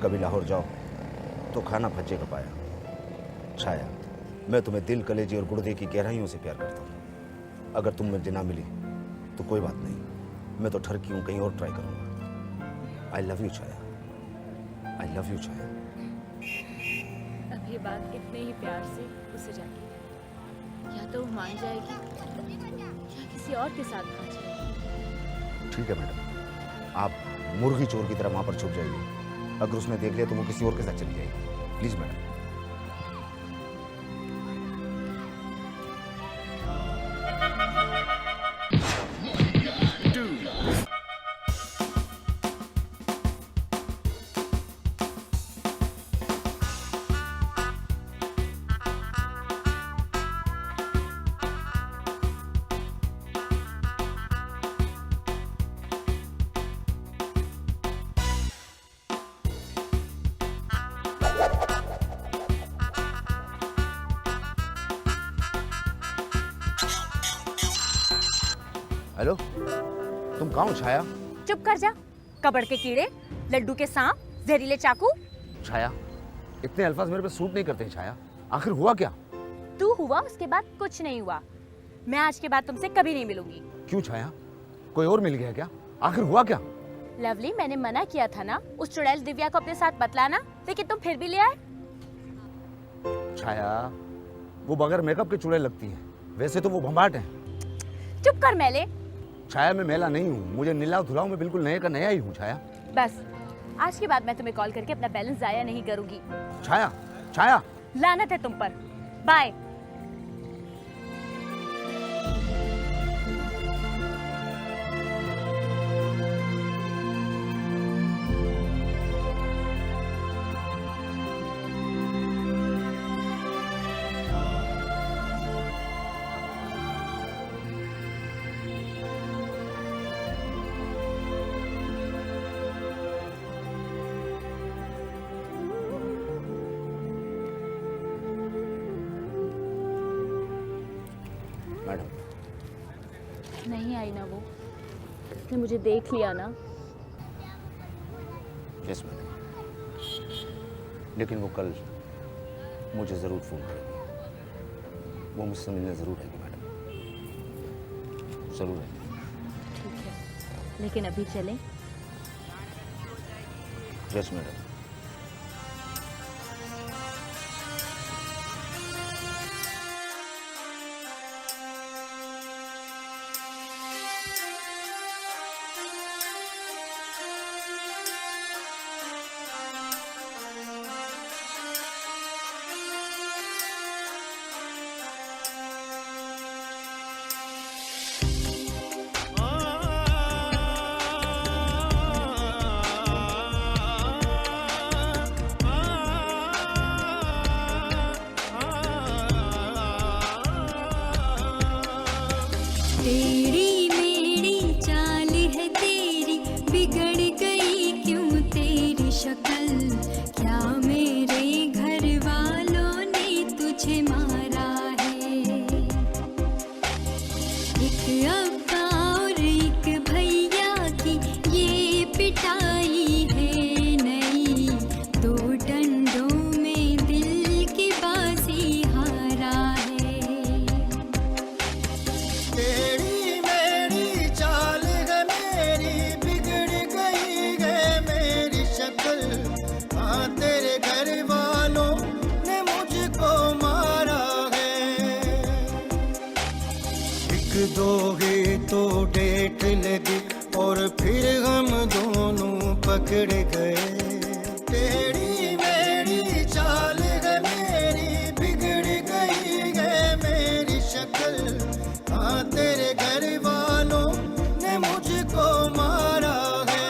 कभी लाहौर जाओ तो खाना भज्जे का पाया। छाया, मैं तुम्हें दिल, कलेजी और गुर्दे की गहराइयों से प्यार करता हूँ। अगर तुम मुझे ना मिली तो कोई बात नहीं, मैं तो ठरकी हूँ, कहीं और ट्राई करूँगा। I love you Chhaya, I love you Chhaya. अब ये बात इतने ही प्यार से उसे जाके या तो वो मान जाएगी या किसी और के साथ भाग जाएगी। ठीक है मैडम, आप मुर्गी चोर की तरह वहाँ पर छुप जाइए। अगर उसने देख लिया तो वो किसी और के साथ चली जाएगी। Please madam. हेलो, तुम कहाँ हो छाया? चुप कर जा, कबड़ के कीड़े, लड्डू के सांप, जहरीले चाकू। छाया, इतने अल्फाज मेरे पे सूट नहीं करते हैं छाया। आखिर हुआ क्या? तू हुआ, उसके बाद कुछ नहीं हुआ। मैं आज के बाद तुमसे कभी नहीं मिलूंगी। क्यों छाया, कोई और मिल गया क्या? आखिर हुआ क्या? लवली, मैंने मना किया था ना उस चुड़ैल दिव्या को अपने साथ बतलाना, लेकिन तुम फिर भी ले आए। छाया, वो बगैर मेकअप के चुड़ैल लगती है, वैसे तो वो भंभाट है। चुप कर मेले। छाया, मैं मेला नहीं हूँ, मुझे नीलाव धुलाव में बिल्कुल नया का नया ही हूँ छाया। बस आज के बाद मैं तुम्हें कॉल करके अपना बैलेंस जाया नहीं करूंगी। छाया, छाया, लानत है तुम पर। बाय। नहीं आई ना वो, उसने मुझे देख लिया ना। यस मैडम, लेकिन वो कल मुझे जरूर फोन करेगी। वो मुझसे मिलने जरूर आएगी मैडम, जरूर आएगी। ठीक है, लेकिन अभी चलें? Yes madam. टेढ़ी मेढ़ी चाल है तेरी, बिगड़ गई क्यों तेरी शक्ल? क्या मेरे घर वालों ने तुझे मारा है? एक अब्बा और एक भैया की ये पिटाई है नई, दो डंडों में दिल की बाजी हारा है। टेढ़ी मेढ़ी चाल है मेरी, बिगड़ गई है मेरी शक्ल। हाँ, तेरे घर वालों ने मुझको मारा है। एक दो ही तो डेट लगी और फिर हम दोनों पकड़ गए। टेढ़ी मेढ़ी चाल है मेरी, बिगड़ गई है मेरी शक्ल। हाँ, तेरे घर वालों ने मुझको मारा है।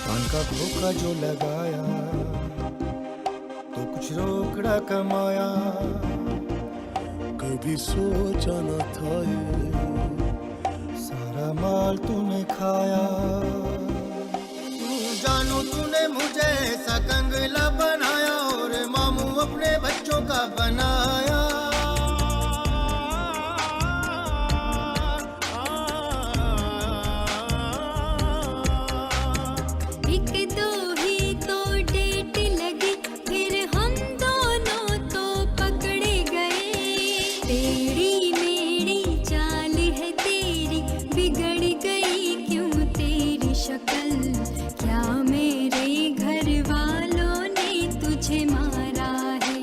पान का खोखा जो लगाया तो कुछ रोकड़ा कमाया। कभी सोचा न था ये सारा माल तूने खाया। जानू तूने मुझे ऐसा कंगला बनाया और मामू अपने बच्चों का बनाया। एक दो ही तो डेट लगी, फिर हम दोनों तो पकड़े गए। टेढ़ी मेढ़ी चाल है तेरी, बिगड़ गई क्यों तेरी शक्ल? क्या मेरे घर वालों ने तुझे मारा है?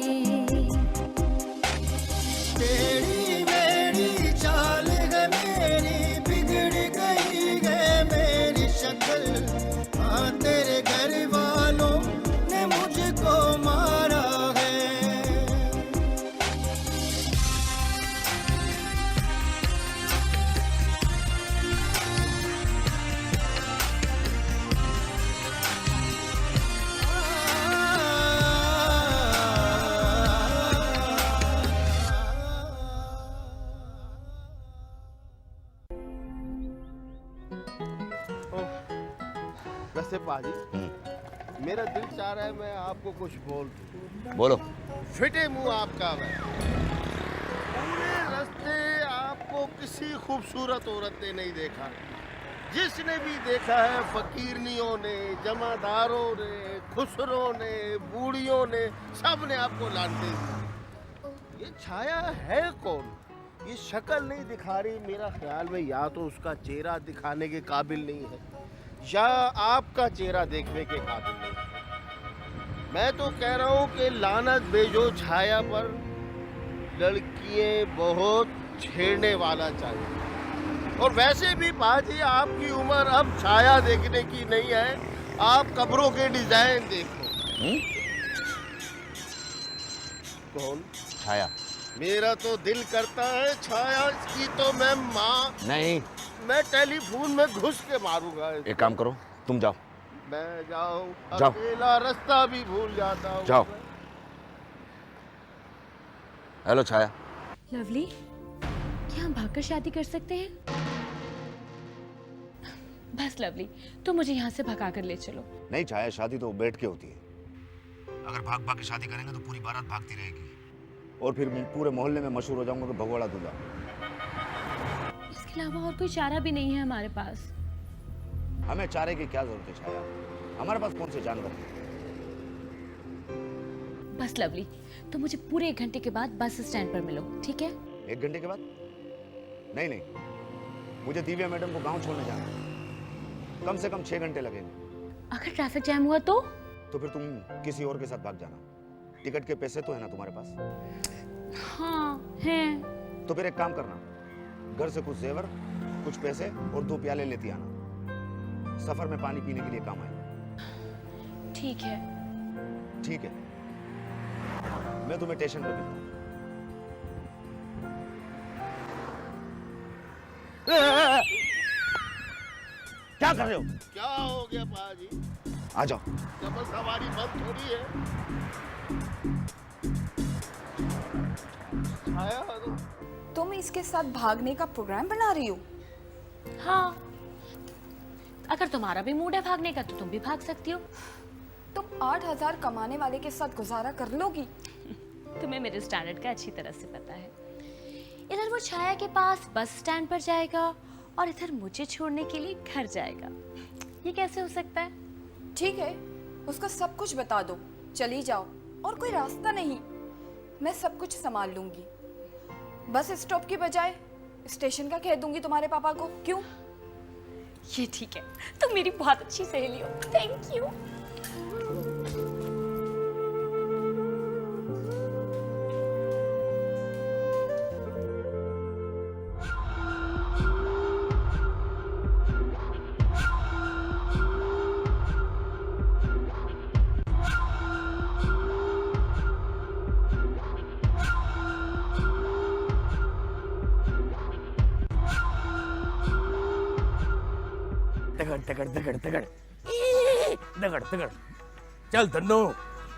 वैसे पाजी मेरा दिल चाह रहा है मैं आपको कुछ बोल दूं। बोलो। फिटे मुंह आपका मैं। पूरे रास्ते आपको किसी खूबसूरत औरत ने नहीं देखा। जिसने भी देखा है फकीरनियों ने, जमादारों ने, खुसरों ने, बूढ़ियों ने, सब ने आपको लानते दी। ये छाया है कौन? ये शक्ल नहीं दिखा रही। मेरा ख्याल में या तो उसका चेहरा दिखाने के काबिल नहीं है या आपका चेहरा देखने के काबिल नहीं है। मैं तो कह रहा हूँ कि लानत भेजो छाया पर। लड़कियां बहुत छेड़ने वाला चाहिए। और वैसे भी पाजी आपकी उम्र अब छाया देखने की नहीं है। आप कब्रों के डिजाइन देखो। कौन? छाया। मेरा तो दिल करता है छाया की तो मैं माँ नहीं, मैं टेलीफोन में घुस के मारूंगा। एक काम करो, तुम जाओ। मैं जाऊं? जाओ। अकेला रास्ता भी भूल जाता हूँ। जाओ। हेलो छाया। लवली, क्या हम भागकर शादी कर सकते हैं? बस लवली, तुम मुझे यहाँ से भगा कर ले चलो। नहीं छाया, शादी तो बैठ के होती है। अगर भाग भाग के शादी करेंगे तो पूरी बारात भागती रहेगी और फिर पूरे मोहल्ले में मशहूर हो जाऊंगा कि भगोड़ा दूल्हा। इसके अलावा और कोई चारा भी नहीं है हमारे पास। हमें चारे की क्या जरूरत है छाया? हमारे पास कौन से जानवर हैं? बस लवली, तो मुझे पूरे 1 घंटे के बाद बस स्टैंड पर मिलो, ठीक है? 1 घंटे के बाद? नहीं नहीं, मुझे दिव्या मैडम को गांव छोड़ने जाना है। कम से कम 6 घंटे लगेंगे। अगर ट्रैफिक जैम हुआ तो फिर तुम किसी और के साथ भाग जाना। टिकट के पैसे तो है ना तुम्हारे पास? हाँ हैं। तो फिर एक काम करना, घर से कुछ जेवर, कुछ पैसे और 2 प्याले लेती आना। सफर में पानी पीने के लिए काम आएगा। ठीक है। ठीक है, मैं तुम्हें स्टेशन पर मिलता हूँ। क्या कर रहे हो? क्या हो गया पाजी? आ जाओ। डबल सवारी बंद थोड़ी है। छाया तो तुम इसके साथ भागने का प्रोग्राम बना रही हो? हाँ, अगर तुम्हारा भी मूड है भागने का तो तुम भी भाग सकती हो। तुम 8,000 कमाने वाले के साथ गुजारा कर लोगी? तुम्हें मेरे स्टैंडर्ड का अच्छी तरह से पता है। इधर वो छाया के पास बस स्टैंड पर जाएगा और इधर मुझे छोड़ने के लिए घर जाएगा। ये कैसे हो सकता है? ठीक है, उसको सब कुछ बता दो, चली जाओ और कोई रास्ता नहीं, मैं सब कुछ संभाल लूंगी। बस स्टॉप की बजाय स्टेशन का कह दूंगी तुम्हारे पापा को। क्यों? ये ठीक है, तुम मेरी बहुत अच्छी सहेली हो। Thank you. तगड़ तगड़ तगड़ तगड़ तगड़ तगड़। चल धन्नो,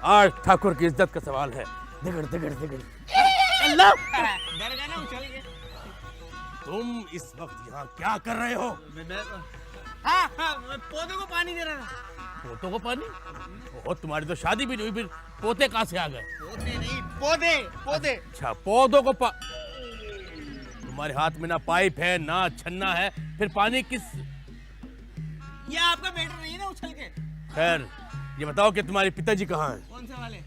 आज ठाकुर की इज्जत का सवाल है। तगड़ तगड़ तगड़। अल्लाह! डर गया ना उछल के। तुम इस वक्त यहाँ क्या कर रहे हो? हाँ हाँ, मैं पौधों को पानी दे रहा था। पोतों को पानी? और तुम्हारी तो शादी भी नहीं हुई, फिर पोते कहाँ से आ गए? पोते नहीं, पौधे पौधे। अच्छा, पौधों को तुम्हारे हाथ में ना पाइप है ना छन्ना है, फिर पानी किस? ये आपका बेटा नहीं है ना उछल के? खैर, ये बताओ कि तुम्हारे पिताजी कहाँ हैं? कौन से वाले?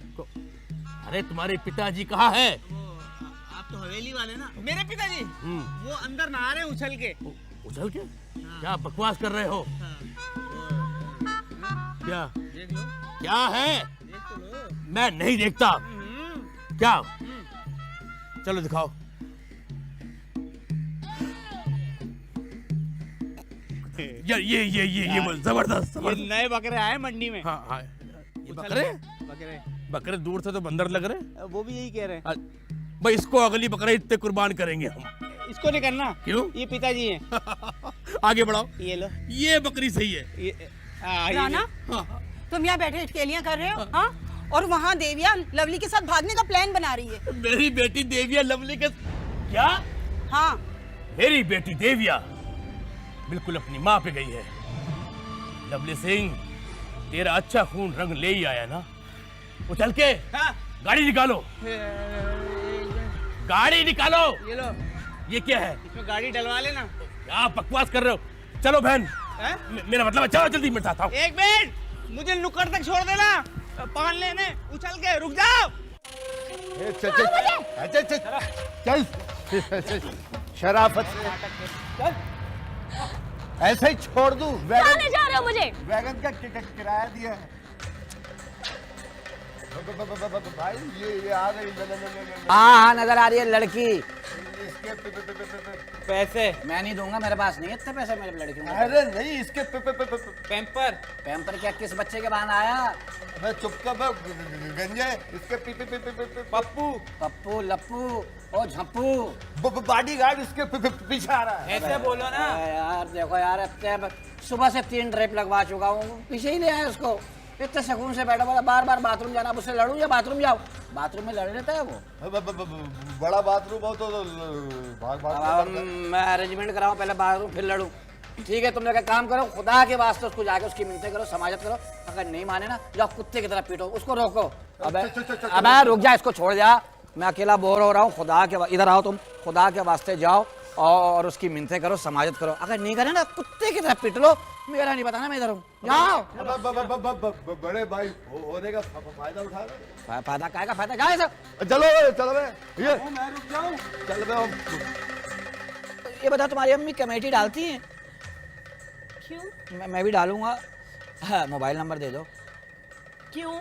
अरे तुम्हारे पिताजी कहाँ हैं? आप तो हवेली वाले ना। मेरे पिताजी वो अंदर नहा रहे उछल के। उछल के? क्या बकवास कर रहे हो? क्या? देख लो। क्या है? देख तो लो। मैं नहीं देखता। क्या? चलो दिखाओ। यार ये जबरदस्त। ये नए बकरे आए मंडी में। हाँ हाँ, ये बकरे दूर से तो बंदर लग रहे। वो भी यही कह रहे हैं। भाई इसको अगली बकरे इतने कुर्बान करेंगे हम। इसको नहीं करना। क्यों? ये पिताजी हैं। आगे बढ़ाओ। ये लो। ये बकरी सही है। राना, तुम यहाँ बैठे अटकेलियाँ कर रहे हो? हाँ? और वहाँ देविया लवली के साथ भागने का प्लान बना रही है। मेरी बेटी देविया लवली के? क्या? हाँ, मेरी बेटी देविया बिल्कुल अपनी माँ पे गई है। लवली सिंह, तेरा अच्छा खून रंग ले ही आया ना, उछल के गाड़ी निकालो, गाड़ी निकालो। ये लो, ये क्या है? इसमें गाड़ी डलवा लेना। क्या बकवास कर रहे हो? चलो बहन, मेरा मतलब है चलो जल्दी, मैं चाहता हूँ। एक मिनट, मुझे नुक्कड़ तक छोड़ देना, पान लेने उछल के रुक जाओ। चल शराफत से चल, ऐसे ही छोड़ दूं? कहाँ ले जा रहे हो मुझे? वैगन का किराया दिया है भाई। ये आ गई। हाँ नजर आ रही है लड़की। इसके पैसे मैं नहीं दूंगा, मेरे पास नहीं इतने पैसे मेरे लड़की में। अरे नहीं, इसके पैम्पर पैम्पर क्या किस बच्चे के बहाने आया? मैं चुप कर गंजे, इसके पप्पू पप्पू लप्पू ओ झप्पू बॉडीगार्ड इसके पीछे आ रहा है। ऐसे बोलो ना यार। देखो यार, अब सुबह से 3 ड्रिप लगवा चुका हूँ, पीछे ही ले आया उसको। इतने सुकून से बैठा बोला बार बार बाथरूम जाना, उससे लड़ूं या बाथरूम जाओ? बाथरूम में लड़ लेता है वो। बड़ा बाथरूम हो तो भाग मैं अरेंजमेंट कराऊं, पहले बाथरूम फिर लड़ूं। ठीक है, तुम लोग काम करो, खुदा के वास्ते उसको जाके उसकी मिन्नतें करो, समाजत करो। अगर नहीं माने ना, जाओ कुत्ते की तरह पीटो उसको, रोको। अबे रुक जा, इसको छोड़ जा, मैं अकेला बोर हो रहा हूँ। खुदा के इधर आओ तुम, खुदा के वास्ते जाओ और उसकी मिन्नतें करो, समाजत करो। अगर नहीं करे ना, कुत्ते की तरह पीट लो, मेरा नहीं पता ना, मैं इधर हूँ, जाओ। बड़े भाई होने का फायदा उठा रहे। फायदा काय का फायदा? जाए सब। चलो चलो ये मैं रुक जाऊं। चल ये बता, तुम्हारी अम्मी कमेटी डालती हैं? क्यों? मैं भी डालूंगा। हाँ, मोबाइल नंबर दे दो। क्यों?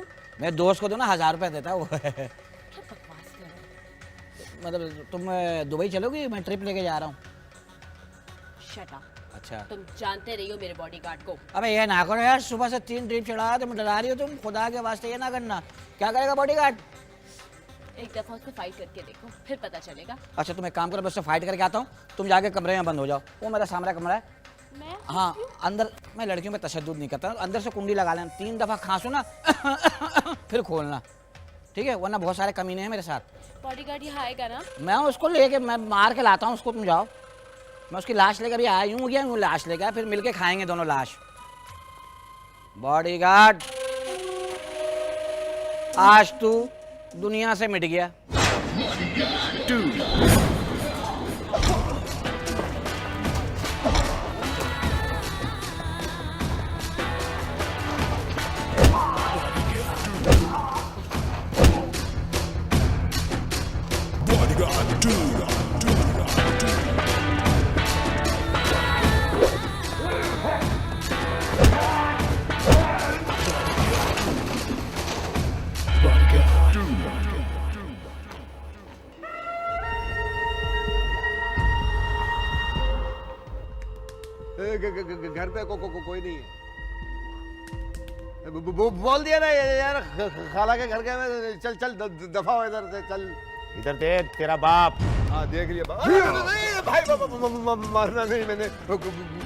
मेरे दोस्त को दो ना, 1000 रुपये देता है वो। मतलब तुम दुबई चलोगी? मैं ट्रिप लेके जा रहा हूँ। Shut up. अच्छा, तुम जानते रही हो मेरे बॉडीगार्ड को। अबे ये ना करो यार, सुबह से 3 ड्रिप चढ़ा तुम डरा रही हो। तुम खुदा के वास्ते ये ना करना। क्या करेगा बॉडीगार्ड? एक दफा उससे फाइट करके देखो, फिर पता चलेगा। अच्छा तुम एक काम करो, मैं उससे फाइट करके आता हूँ, तुम जाके कमरे में बंद हो जाओ। वो मेरा सामने कमरा है। मैं? हाँ, अंदर मैं लड़कियों में तशद्दुद नहीं करता, अंदर से कुंडी लगा लेना, 3 दफा खांसो ना फिर खोलना, ठीक है? वरना बहुत सारे कमीने हैं मेरे साथ। बॉडीगार्ड यहाँ आएगा ना? मैं उसको लेके मैं मार के लाता हूँ उसको, तुम जाओ। मैं उसकी लाश लेकर भी आया, यूं गया यूं लाश लेकर, फिर मिलके खाएंगे दोनों लाश। बॉडीगार्ड, आज तू दुनिया से मिट गया। घर पे कोई नहीं है। बोल दिया ना यार, खाला के घर गए। चल चल दफा हो इधर से, चल इधर देख तेरा बाप। हाँ देख लिया भाई, मारना नहीं, मैंने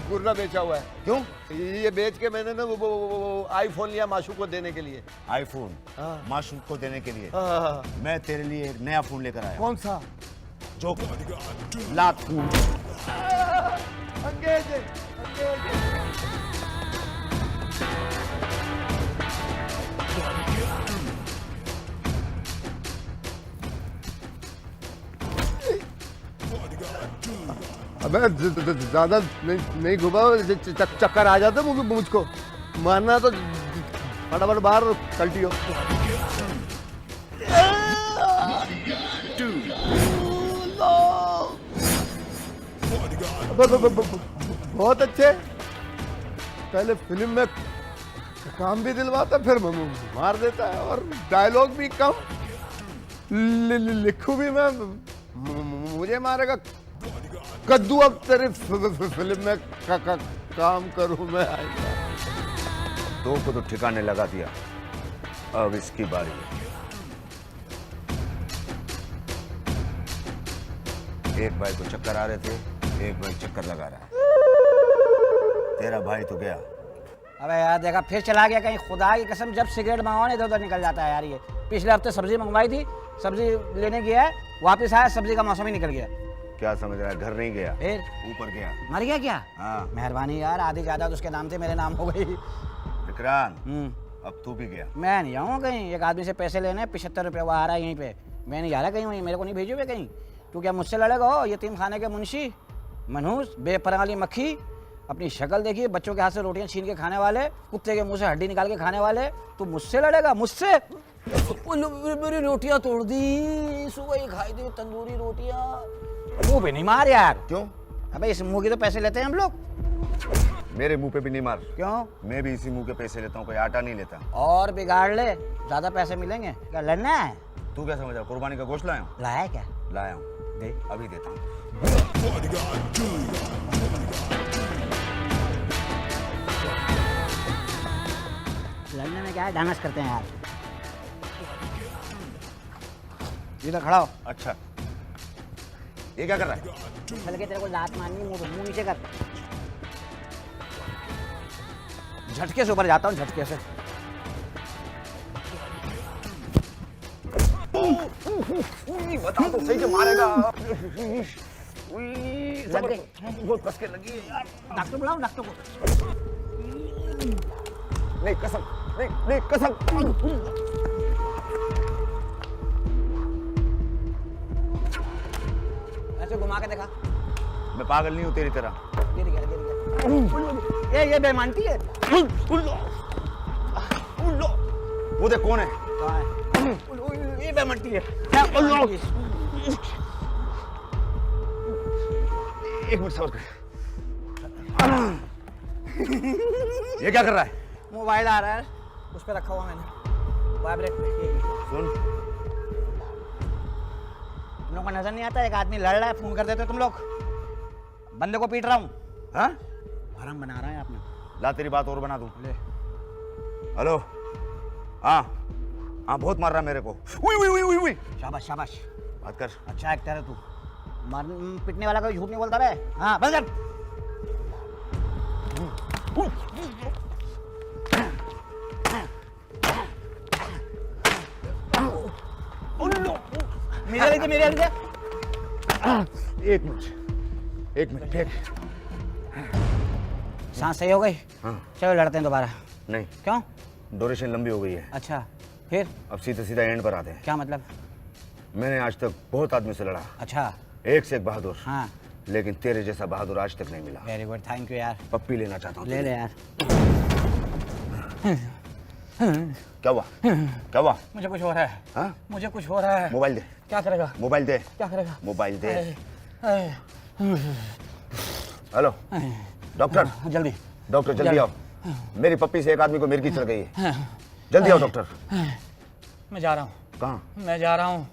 गुर्रा बेचा हुआ है। क्यों? ये बेच के मैंने ना वो आईफोन लिया माशू को देने के लिए। आईफोन माशू को देने के लिए? हाँ। मैं तेरे लिए एक नया फोन लेकर आया। कौन सा? जो लात फोन। अंग्रेज अबे ज्यादा नहीं घुमा, चक्कर आ जाता मुझको। मारना तो फटाफट बाहर कल्टी हो। बहुत अच्छे, पहले फिल्म में काम भी दिलवाता, फिर मार देता है, और डायलॉग भी कम, लिखूं भी मैं, मुझे मारेगा कद्दू। अब तेरे फिल्म में काम करूं मैं। दो को तो ठिकाने लगा दिया, अब इसकी बारी है। एक भाई को चक्कर आ रहे थे, एक भाई चक्कर लगा रहा है। तेरा भाई तो गया। अबे यार देखा, फिर चला गया कहीं। खुदा की कसम, जब सिगरेट मंगवाने इधर उधर निकल जाता है यार ये। पिछले हफ्ते सब्जी मंगवाई थी, सब्जी लेने गया है, वापस आया, सब्जी का मौसम ही निकल गया। क्या समझ रहा है? घर नहीं गया, फिर ऊपर गया। मर गया क्या? हाँ। मेहरबानी यार, आधी जायदाद उसके नाम थे, मेरे नाम हो गई। विक्रांत अब तू भी गया। मैं नहीं जाऊँगा कहीं। एक आदमी से पैसे लेने 75 रुपये, वो आ रहा है यहीं पे। मैं नहीं जा रहा कहीं वहीं, मेरे को नहीं भेजोगे कहीं। तू क्या मुझसे लड़ेगा? हो यतीम खाने के मुंशी, मनहूस, बेपराली मक्खी, अपनी शक्ल देखिए, बच्चों के हाथ से रोटियां छीन के खाने वाले, कुत्ते के मुंह से हड्डी निकाल के खाने वाले। तू मुझसे लड़ेगा? मुझसे? मेरी रोटियां तोड़ दी, सुबह ही खाई थी तंदूरी रोटियां। मुंह पे नहीं मार यार। क्यों? अबे इस मुंह के तो पैसे लेते हैं हम लोग। मेरे मुंह पे भी नहीं मार। क्यों? मैं भी इसी मुंह के पैसे लेता हूँ, कोई आटा नहीं लेता। और बिगाड़ ले, ज्यादा पैसे मिलेंगे। क्या लड़ना है? तू क्या समझा कुर्बानी का गोश्त लाया हूँ? लाया क्या? लाया हूँ, दे अभी देता हूँ। लड़ने में क्या है, डांस करते हैं यार। इधर खड़ा हो। अच्छा, ये क्या कर रहा है? चल के तेरे को लात मारनी, मुंह नीचे कर। झटके से ऊपर जाता हूँ, झटके से। बता तो सही जो मारेगा। लग गई। बहुत कस के लगी है यार। डॉक्टर बुलाओ, डॉक्टर को। नहीं कसम, नहीं कसम। ऐसे घुमा के देखा। मैं पागल नहीं हूँ तेरी तरह। गिर गया, गिर गया। ये बेईमानती है। वो देख कौन है? ये बेईमानती है। एक मिनट सबर कर। ये क्या कर रहा है? मोबाइल आ रहा है, उस पर रखा हुआ मैंने, वाइब्रेट पे। सुन, तुम लोग को नजर नहीं आता? एक आदमी लड़ रहा है, फोन कर देते तुम लोग। बंदे को पीट रहा हूँ। हाँ? भरम बना रहा है आपने। ला तेरी बात और बना दूं। ले। हेलो। हाँ हाँ, बहुत मार रहा है मेरे को। उई उई उई उई उई। शाबाश शाबाश, बात कर। अच्छा एक्टर है तू। पिटने वाला कोई झूठ नहीं बोलता बे। हाँ बस कर। मेरे एक मिनट, एक। सांस सही हो गई? हाँ। चलो लड़ते हैं दोबारा। नहीं। क्यों? ड्यूरेशन लंबी हो गई है। अच्छा, फिर? अब सीधा एंड पर आते हैं। क्या मतलब? मैंने आज तक बहुत आदमी से लड़ा। अच्छा। एक से एक बहादुर। हाँ। लेकिन तेरे जैसा बहादुर आज तक नहीं मिला। वेरी गुड, थैंक यू यार। पप्पी लेना चाहता हूँ। ले यार। क्या हुआ? क्या हुआ? मुझे कुछ हो रहा है। हाँ? मुझे कुछ हो रहा है। मोबाइल दे। क्या करेगा? मोबाइल दे। क्या करेगा? मोबाइल दे। हेलो डॉक्टर, जल्दी। डॉक्टर जल्दी आओ। मेरी पप्पी से एक आदमी को मिर्गी चढ़ गई है। जल्दी आओ डॉक्टर। मैं जा रहा हूँ। कहाँ? मैं जा रहा हूँ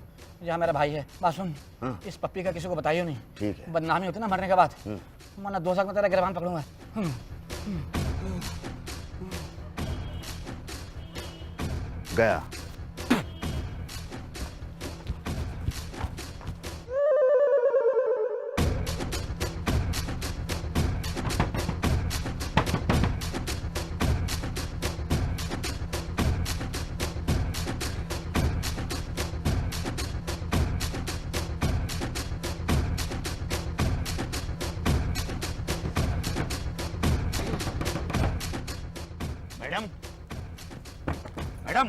जहाँ मेरा भाई है। बात सुन। हाँ? इस पप्पी का किसी को बताइयो नहीं। ठीक है। बदनामी होती ना मरने के बाद, वरना 2 साल में तेरा गिरबान पकड़ूंगा। गया। मैडम, मैडम,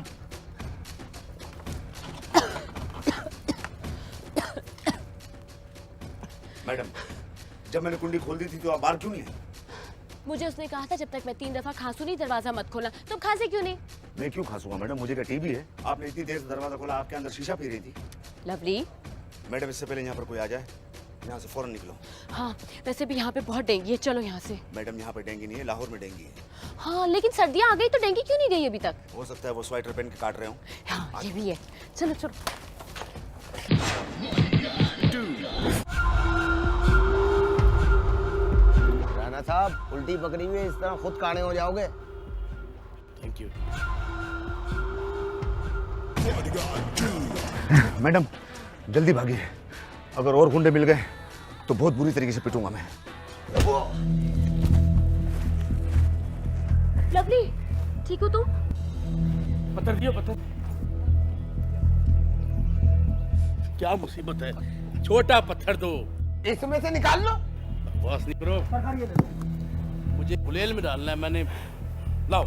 मैडम, जब मैंने कुंडी खोल दी थी तो आप बाहर क्यों नहीं आई? मुझे उसने कहा था जब तक मैं 3 दफा खांसू नहीं दरवाजा मत खोलना। तुम खांसे क्यों नहीं? मैं क्यों खांसूंगा मैडम, मुझे क्या टीबी है? आपने इतनी देर से दरवाजा खोला, आपके अंदर शीशा पी रही थी। लवली। मैडम इससे पहले यहाँ पर कोई आ जाए, यहाँ से फौरन निकलो। हाँ, वैसे भी यहाँ पे बहुत डेंगू है, चलो यहाँ से। मैडम यहाँ पर डेंगू नहीं है, लाहौर में डेंगू है। हाँ, लेकिन सर्दियाँ आ गई तो डेंगू क्यों नहीं गई अभी तक? हो सकता है वो स्वेटर पहन के काट रहे हो। हाँ, ये भी है। चलो चलो। राणा साहब, उल्टी पकड़ी हुई है, इस तरह खुद काणे हो जाओगे। Thank you. मैडम जल्दी भागिए, अगर और गुंडे मिल गए तो बहुत बुरी तरीके से पिटूंगा मैं। लवली, ठीक हो तुम? पत्थर दियो, पत्थर। क्या मुसीबत है? छोटा पत्थर दो। इसमें से निकाल लो। बस नहीं करो, मुझे गुलेल में डालना है। मैंने लाओ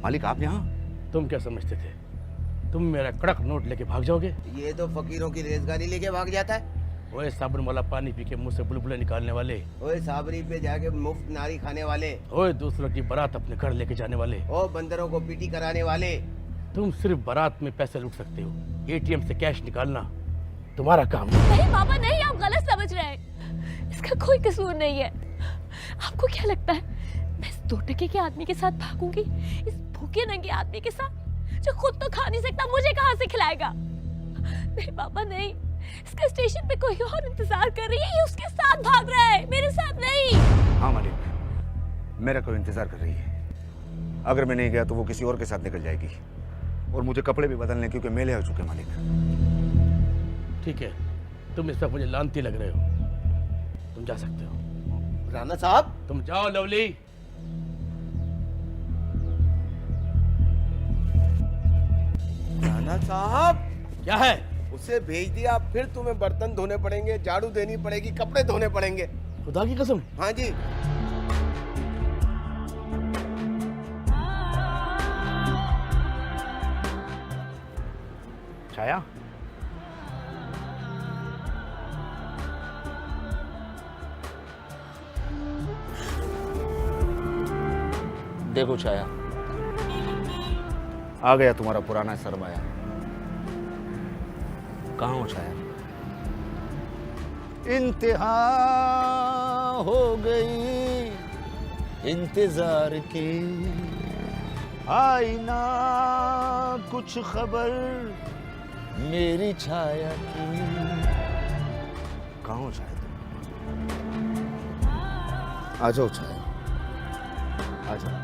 मालिक आप यहाँ? तुम क्या समझते थे तुम मेरा कड़क नोट लेके भाग जाओगे? ये तो फकीरों की रेजगारी लेके भाग जाता है। ओए साबुन वाला पानी पी के मुंह से बुलबुले निकालने वाले, ओए साबरी पे जाके मुफ्त नारी खाने वाले, ओए दूसरों की बारात अपने घर लेके जाने वाले, ओ बंदरों को पीटी कराने वाले। तुम सिर्फ बारात में पैसे लूट सकते हो, एटीएम से कैश निकालना तुम्हारा काम नहीं पापा नहीं, आप गलत समझ रहे हैं। इसका कोई कसूर नहीं है। आपको क्या लगता है मैं इस 2 टके के आदमी के साथ भागूंगी? इस भूखे नंगे आदमी के साथ जो खुद तो खा नहीं सकता, मुझे कहां से खिलाएगा? नहीं पापा नहीं, इसका स्टेशन पे कोई और इंतजार कर रही है, ये उसके साथ भाग रहा है, मेरे साथ नहीं। हाँ मालिक, मेरा कोई इंतजार कर रही है। अगर मैं नहीं गया तो वो किसी और के साथ निकल जाएगी और मुझे कपड़े भी बदलने क्योंकि मेले हो चुके मालिक। ठीक है, तुम इस वक्त मुझे लानती लग रहे हो, तुम जा सकते हो। राणा साहब तुम जाओ लवली। राणा साहब क्या है? उसे भेज दिया, फिर तुम्हें बर्तन धोने पड़ेंगे, झाड़ू देनी पड़ेगी, कपड़े धोने पड़ेंगे। खुदा की कसम? हाँ जी। छाया, देखो छाया, आ गया तुम्हारा पुराना सरमाया। कहाँ हो छाया? इंतहा हो गई इंतजार की, आई ना कुछ खबर मेरी छाया की। कहाँ हो छाया तुम? आ जाओ छाया, आ जाओ।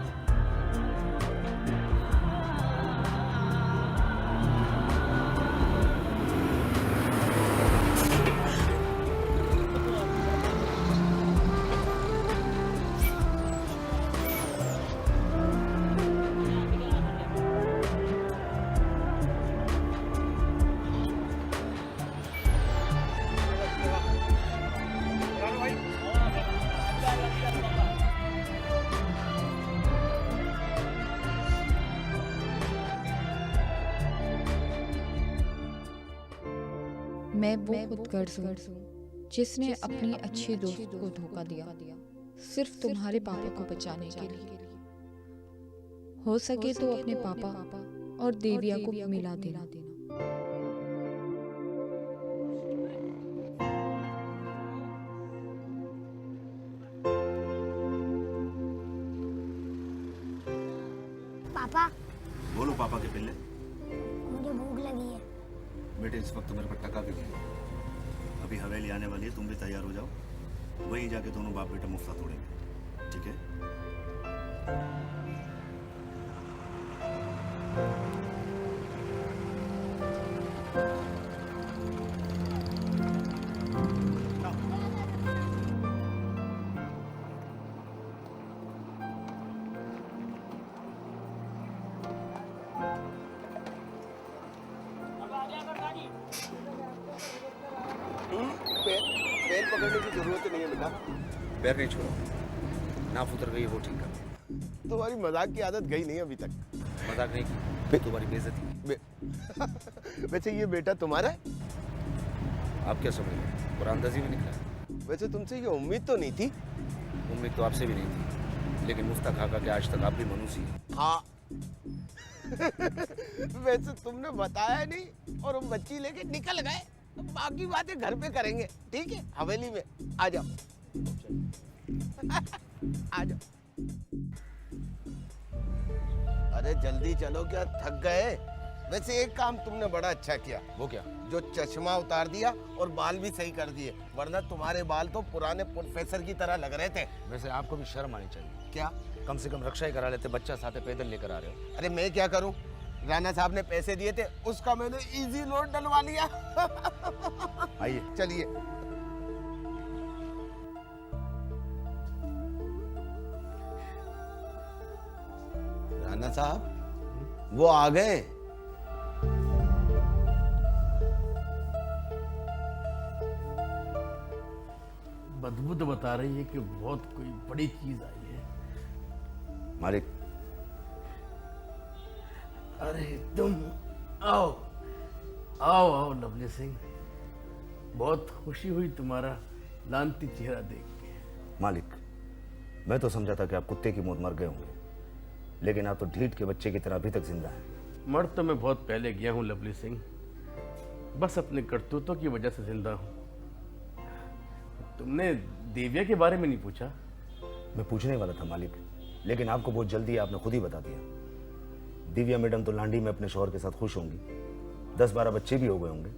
मैं वो खुदगर्ज हूँ जिसने अपनी अच्छी दोस्त को धोखा दिया, सिर्फ तुम्हारे पापा को बचाने के लिए। हो सके तो अपने पापा और देविया को मिला देना। पापा, बोलो पापा के पिल्ले। मुझे भूख लगी है। बेटे इस वक्त मेरे पर टका भी नहीं, अभी हवेली आने वाली है, तुम भी तैयार हो जाओ, वहीं जाके दोनों बाप बेटा मुफ्ता तोड़ेंगे, ठीक है? पैर पकड़ने की जरूरत नहीं है बेटा। पैर नहीं छोड़ो, नाफ उतर गई वो ठीक कर। तुम्हारी मजाक की आदत गई नहीं अभी तक। मजाक नहीं की, तुम्हारी बेइज्जती। वैसे ये बेटा तुम्हारा है? आप क्या समझ रहे? कुरानदाजी में निकला। वैसे तुमसे ये उम्मीद तो नहीं थी। उम्मीद तो आपसे भी नहीं थी, लेकिन मुफ्ता खा के आज तक आप भी मनुष्य हैं। हाँ। वैसे तुमने बताया नहीं और हम बच्ची लेके निकल गए। बाकी बातें घर पे करेंगे, ठीक है? हवेली में आ जाओ। आ जाओ। अरे जल्दी चलो, क्या थक गए? वैसे एक काम तुमने बड़ा अच्छा किया। वो क्या? जो चश्मा उतार दिया और बाल भी सही कर दिए, वरना तुम्हारे बाल तो पुराने प्रोफेसर की तरह लग रहे थे। वैसे आपको भी शर्म आनी चाहिए। क्या? कम से कम रक्षा ही करा लेते, बच्चा साथे पैदल लेकर आ रहे हो। अरे मैं क्या करूं? राणा साहब ने पैसे दिए थे, उसका मैंने इजी लोड डलवा लिया। आइए चलिए। राणा साहब वो आ गए। बदबू तो बता रही है कि बहुत कोई बड़ी चीज आई है। मालिक अरे तुम आओ आओ आओ लवली सिंह, बहुत खुशी हुई तुम्हारा लांती चेहरा देख के। मालिक, मैं तो समझा था कि आप कुत्ते की मौत मर गए होंगे, लेकिन आप तो ढीठ के बच्चे की तरह अभी तक जिंदा हैं। मर तो मैं बहुत पहले गया हूँ लवली सिंह, बस अपने करतूतों की वजह से जिंदा हूँ। तुमने देविया के बारे में नहीं पूछा? मैं पूछने वाला था मालिक, लेकिन आपको बहुत जल्दी आपने खुद ही बता दिया। दिव्या मैडम तो लांडी में अपने शौहर के साथ खुश होंगी, 10-12 बच्चे भी हो गए होंगे,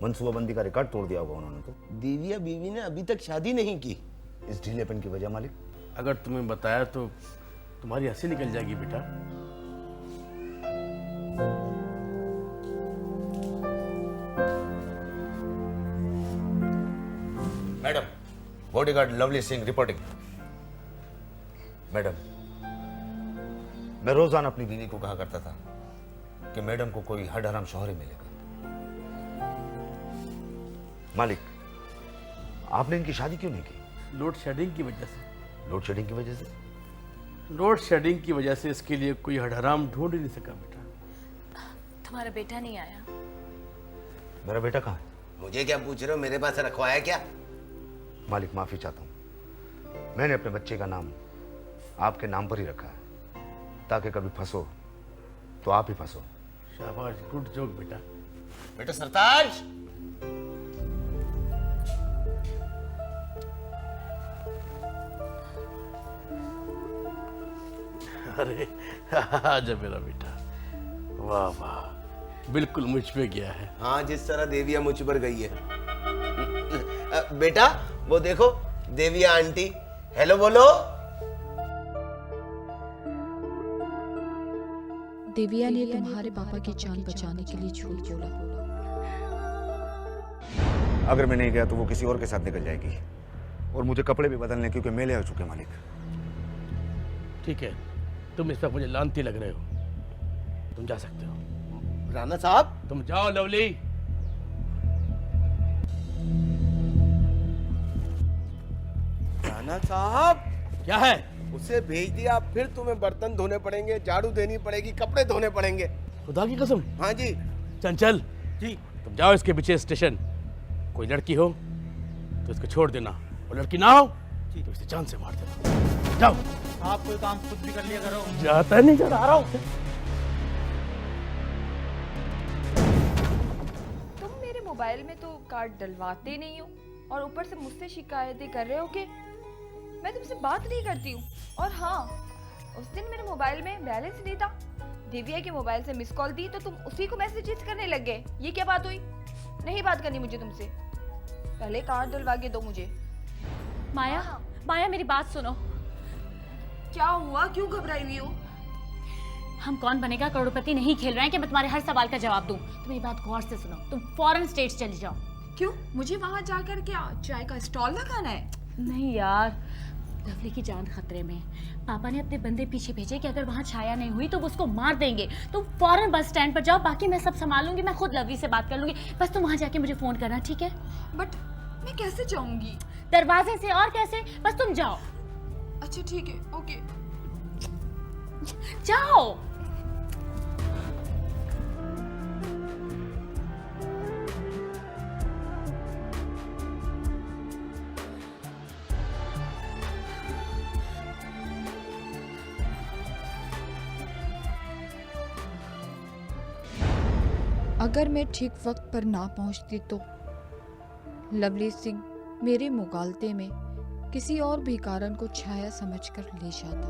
मनसूबाबंदी का रिकॉर्ड तोड़ दिया होगा उन्होंने। तो दिव्या बीवी ने अभी तक शादी नहीं की। इस ढीलेपन की वजह मालिक? अगर तुम्हें बताया तो तुम्हारी हंसी निकल जाएगी बेटा। Madam, bodyguard Lovely Singh reporting. Madam, मैं रोजाना अपनी बीवी को कहा करता था कि मैडम को कोई हड हराम शौहर ही मिलेगा। मालिक, आपने इनकी शादी क्यों नहीं की? लोड शेडिंग की वजह से। लोड शेडिंग की वजह से? लोड शेडिंग की वजह से इसके लिए कोई हडहराम ढूंढ ही नहीं सका बेटा। तुम्हारा बेटा नहीं आया? मेरा बेटा कहाँ है? मुझे क्या पूछ रहे हो, मेरे पास रखवाया क्या? मालिक, माफी चाहता हूँ, मैंने अपने बच्चे का नाम आपके नाम पर ही रखा है, ताकि कभी फंसो तो आप ही फंसो। शाबाश, गुड जोक बेटा। बेटा सरताज, अरे आजा मेरा बेटा, वाह वाह, बिल्कुल मुझ पे गया है। हाँ, जिस तरह देविया मुझ पर गई है। बेटा वो देखो, देविया आंटी, हेलो बोलो। देविया ने तुम्हारे पापा की जान बचाने के लिए झूठ बोला। अगर मैं नहीं गया तो वो किसी और के साथ निकल जाएगी, और मुझे कपड़े भी बदलने क्योंकि मेले हो चुके मालिक। ठीक है, तुम इस पर मुझे लानती लग रहे हो, तुम जा सकते हो। राणा साहब, तुम जाओ लवली। राणा साहब, क्या है? उसे भेज दिया, फिर तुम्हें बर्तन धोने पड़ेंगे, झाड़ू देनी पड़ेगी, कपड़े धोने पड़ेंगे। खुदा की कसम? हाँ जी। चंचल जी, तुम जाओ इसके पीछे स्टेशन, कोई लड़की हो तो इसको छोड़ देना, और लड़की ना हो तो इसे जान से मार देना। जाओ। आप कोई काम खुद भी कर लिया करो। जाता नहीं, जा रहा हूँ। तुम मेरे मोबाइल में तो कार्ड डलवाते नहीं हो, और ऊपर से मुझसे शिकायतें कर रहे हो कि मैं तुमसे बात नहीं करती हूँ। और हाँ, उस दिन मेरे मोबाइल में बैलेंस नहीं था, दिव्या के मोबाइल से मिस कॉल दी तो तुम उसी को मैसेजेस करने लग गए। ये क्या बात हुई? नहीं बात करनी मुझे तुमसे, पहले कार्ड डलवा के दो मुझे। माया, माया मेरी बात सुनो। क्या हुआ, क्यों घबराई हुई हो? हम कौन बनेगा करोड़पति नहीं खेल रहे हैं कि मैं तुम्हारे हर सवाल का जवाब दूं। तुम मेरी बात गौर से सुनो, तुम फॉरेन स्टेट्स चली जाओ। क्यों? मुझे वहां जाकर क्या चाय का स्टॉल लगाना है? नहीं यार, लवली की जान खतरे में। पापा ने अपने बंदे पीछे भेजे कि अगर वहाँ छाया नहीं हुई तो वो उसको मार देंगे। तुम फौरन बस स्टैंड पर जाओ, बाकी मैं सब संभाल लूंगी। मैं खुद लवली से बात कर लूंगी, बस तुम वहाँ जाके मुझे फोन करना, ठीक है? बट मैं कैसे जाऊंगी? दरवाजे से। और कैसे? बस तुम जाओ। अच्छा ठीक है, ओके। जाओ। अगर मैं ठीक वक्त पर ना पहुंचती तो लवली सिंह मेरे मुगालते में किसी और भी कारण को छाया समझकर ले जाता।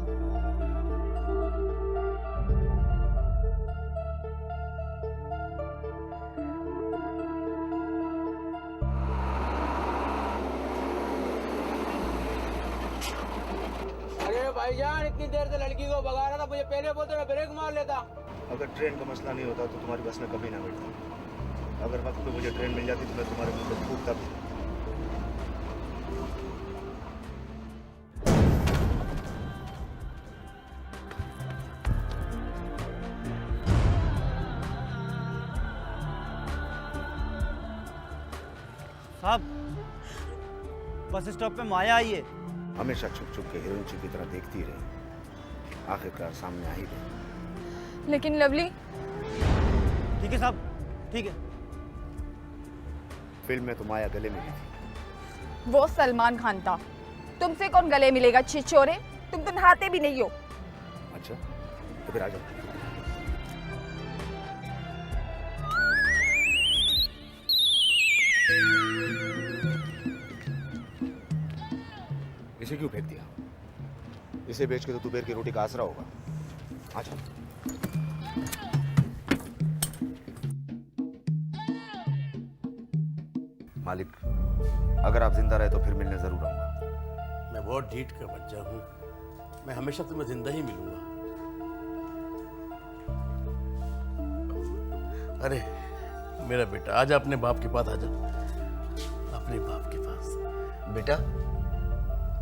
अरे भाईजान, इतनी देर से लड़की को भगा रहा था, मुझे पहले बोलते मैं ब्रेक मार लेता। अगर ट्रेन का मसला नहीं होता तो तुम्हारी बस में कभी ना बैठता। अगर वक्त पे मुझे ट्रेन मिल जाती तो मैं तुम्हारे मुंह पे थूकता भी। साहब, बस स्टॉप पे माया आई है। हमेशा छुप छुप के हिरोइन की तरह देखती रही, आखिरकार सामने आ ही गई। लेकिन लवली, ठीक है साहब, ठीक है। फिल्म में तो माया गले मिली थी। वो सलमान खान था, तुमसे कौन गले मिलेगा छिछोरे, तुम तो नहाते भी नहीं हो। अच्छा, तो फिर आ जाओ। इसे क्यों फेंक दिया? इसे बेच के तो दोपहर की रोटी का आसरा होगा। आ जाओ। मालिक, अगर आप जिंदा रहे तो फिर मिलने जरूर आऊंगा। मैं बहुत ढीठ का बच्चा हूँ, मैं हमेशा तुम्हें जिंदा ही मिलूंगा। अरे मेरा बेटा, आजा अपने बाप के पास, आजा अपने बाप के पास। बेटा,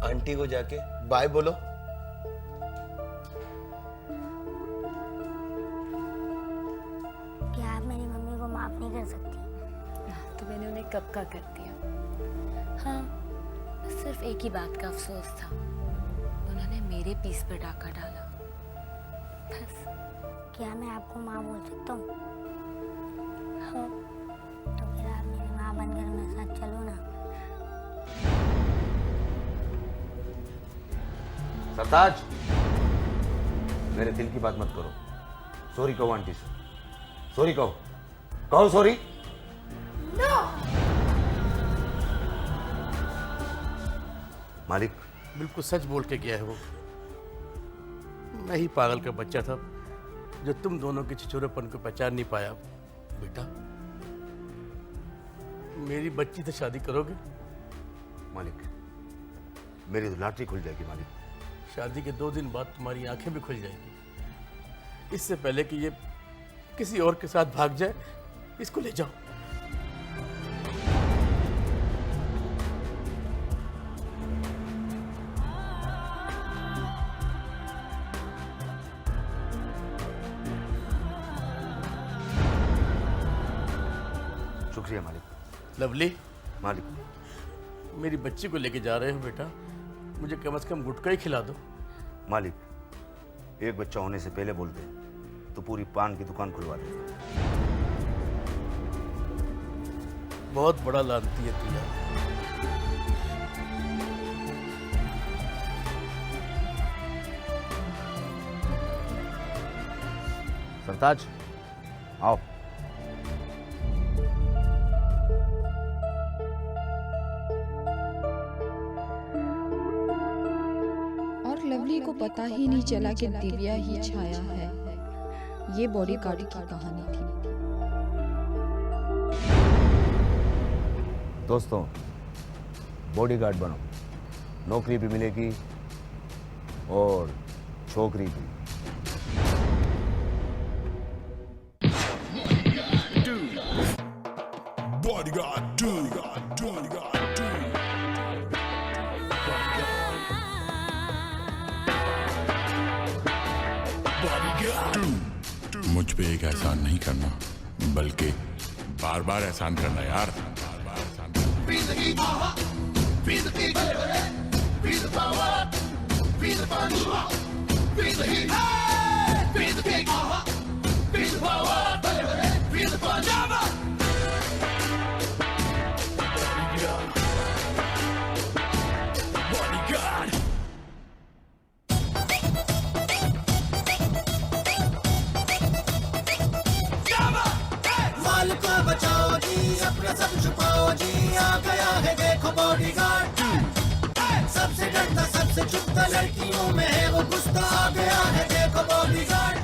आंटी को जाके बाय बोलो। क्या आप मेरी मम्मी को माफ नहीं कर सकती? तो मैंने उन्हें कब का कर दिया। हाँ, बस सिर्फ एक ही बात का अफसोस था, उन्होंने मेरे पीस पर डाका डाला, बस। क्या मैं आपको माँ बोल सकता हूँ? हाँ। तो फिर आप मेरी माँ बनकर मेरे साथ चलो ना। सरताज, मेरे दिल की बात मत करो। सॉरी कहो आंटी से, सॉरी कहो, कहो सॉरी। मालिक, बिल्कुल सच बोल के गया है वो। मैं ही पागल का बच्चा था जो तुम दोनों के छिछोरेपन को पहचान नहीं पाया। बेटा, मेरी बच्ची से शादी करोगे? मालिक, मेरी तो लॉटरी खुल जाएगी मालिक। शादी के 2 दिन बाद तुम्हारी आंखें भी खुल जाएंगी। इससे पहले कि ये किसी और के साथ भाग जाए, इसको ले जाओ। शुक्रिया मालिक। लवली, मालिक, मेरी बच्ची को लेके जा रहे हो बेटा, मुझे कम से कम गुटखा ही खिला दो। मालिक, एक बच्चा होने से पहले बोलते तो पूरी पान की दुकान खुलवा देते। बहुत बड़ा लानती है तू यार। सरताज, आओ। और लवली को पता ही नहीं चला कि दिव्या ही छाया है। ये बॉडीगार्ड की कहानी थी। दोस्तों, बॉडीगार्ड बनो, नौकरी भी मिलेगी और छोकरी भी। Bodyguard 2. मुझ पे एक एहसान नहीं करना, बल्कि बार बार एहसान करना यार। Be the heat, be the people, be the power, be the punch, be the heat, be the kick, be the power, be the punch. Bodyguard. माल को बचाओ जी, अपना सब छुपाओ जी, आ गया है देखो बॉडीगार्ड। सबसे डरता सबसे छुपता लड़कियों में है वो गुस्सा, आ गया है देखो बॉडीगार्ड।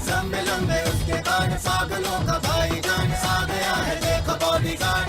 लंबे लंबे उसके कान, पागलों का भाईजान, आ गया है देखो बॉडीगार्ड।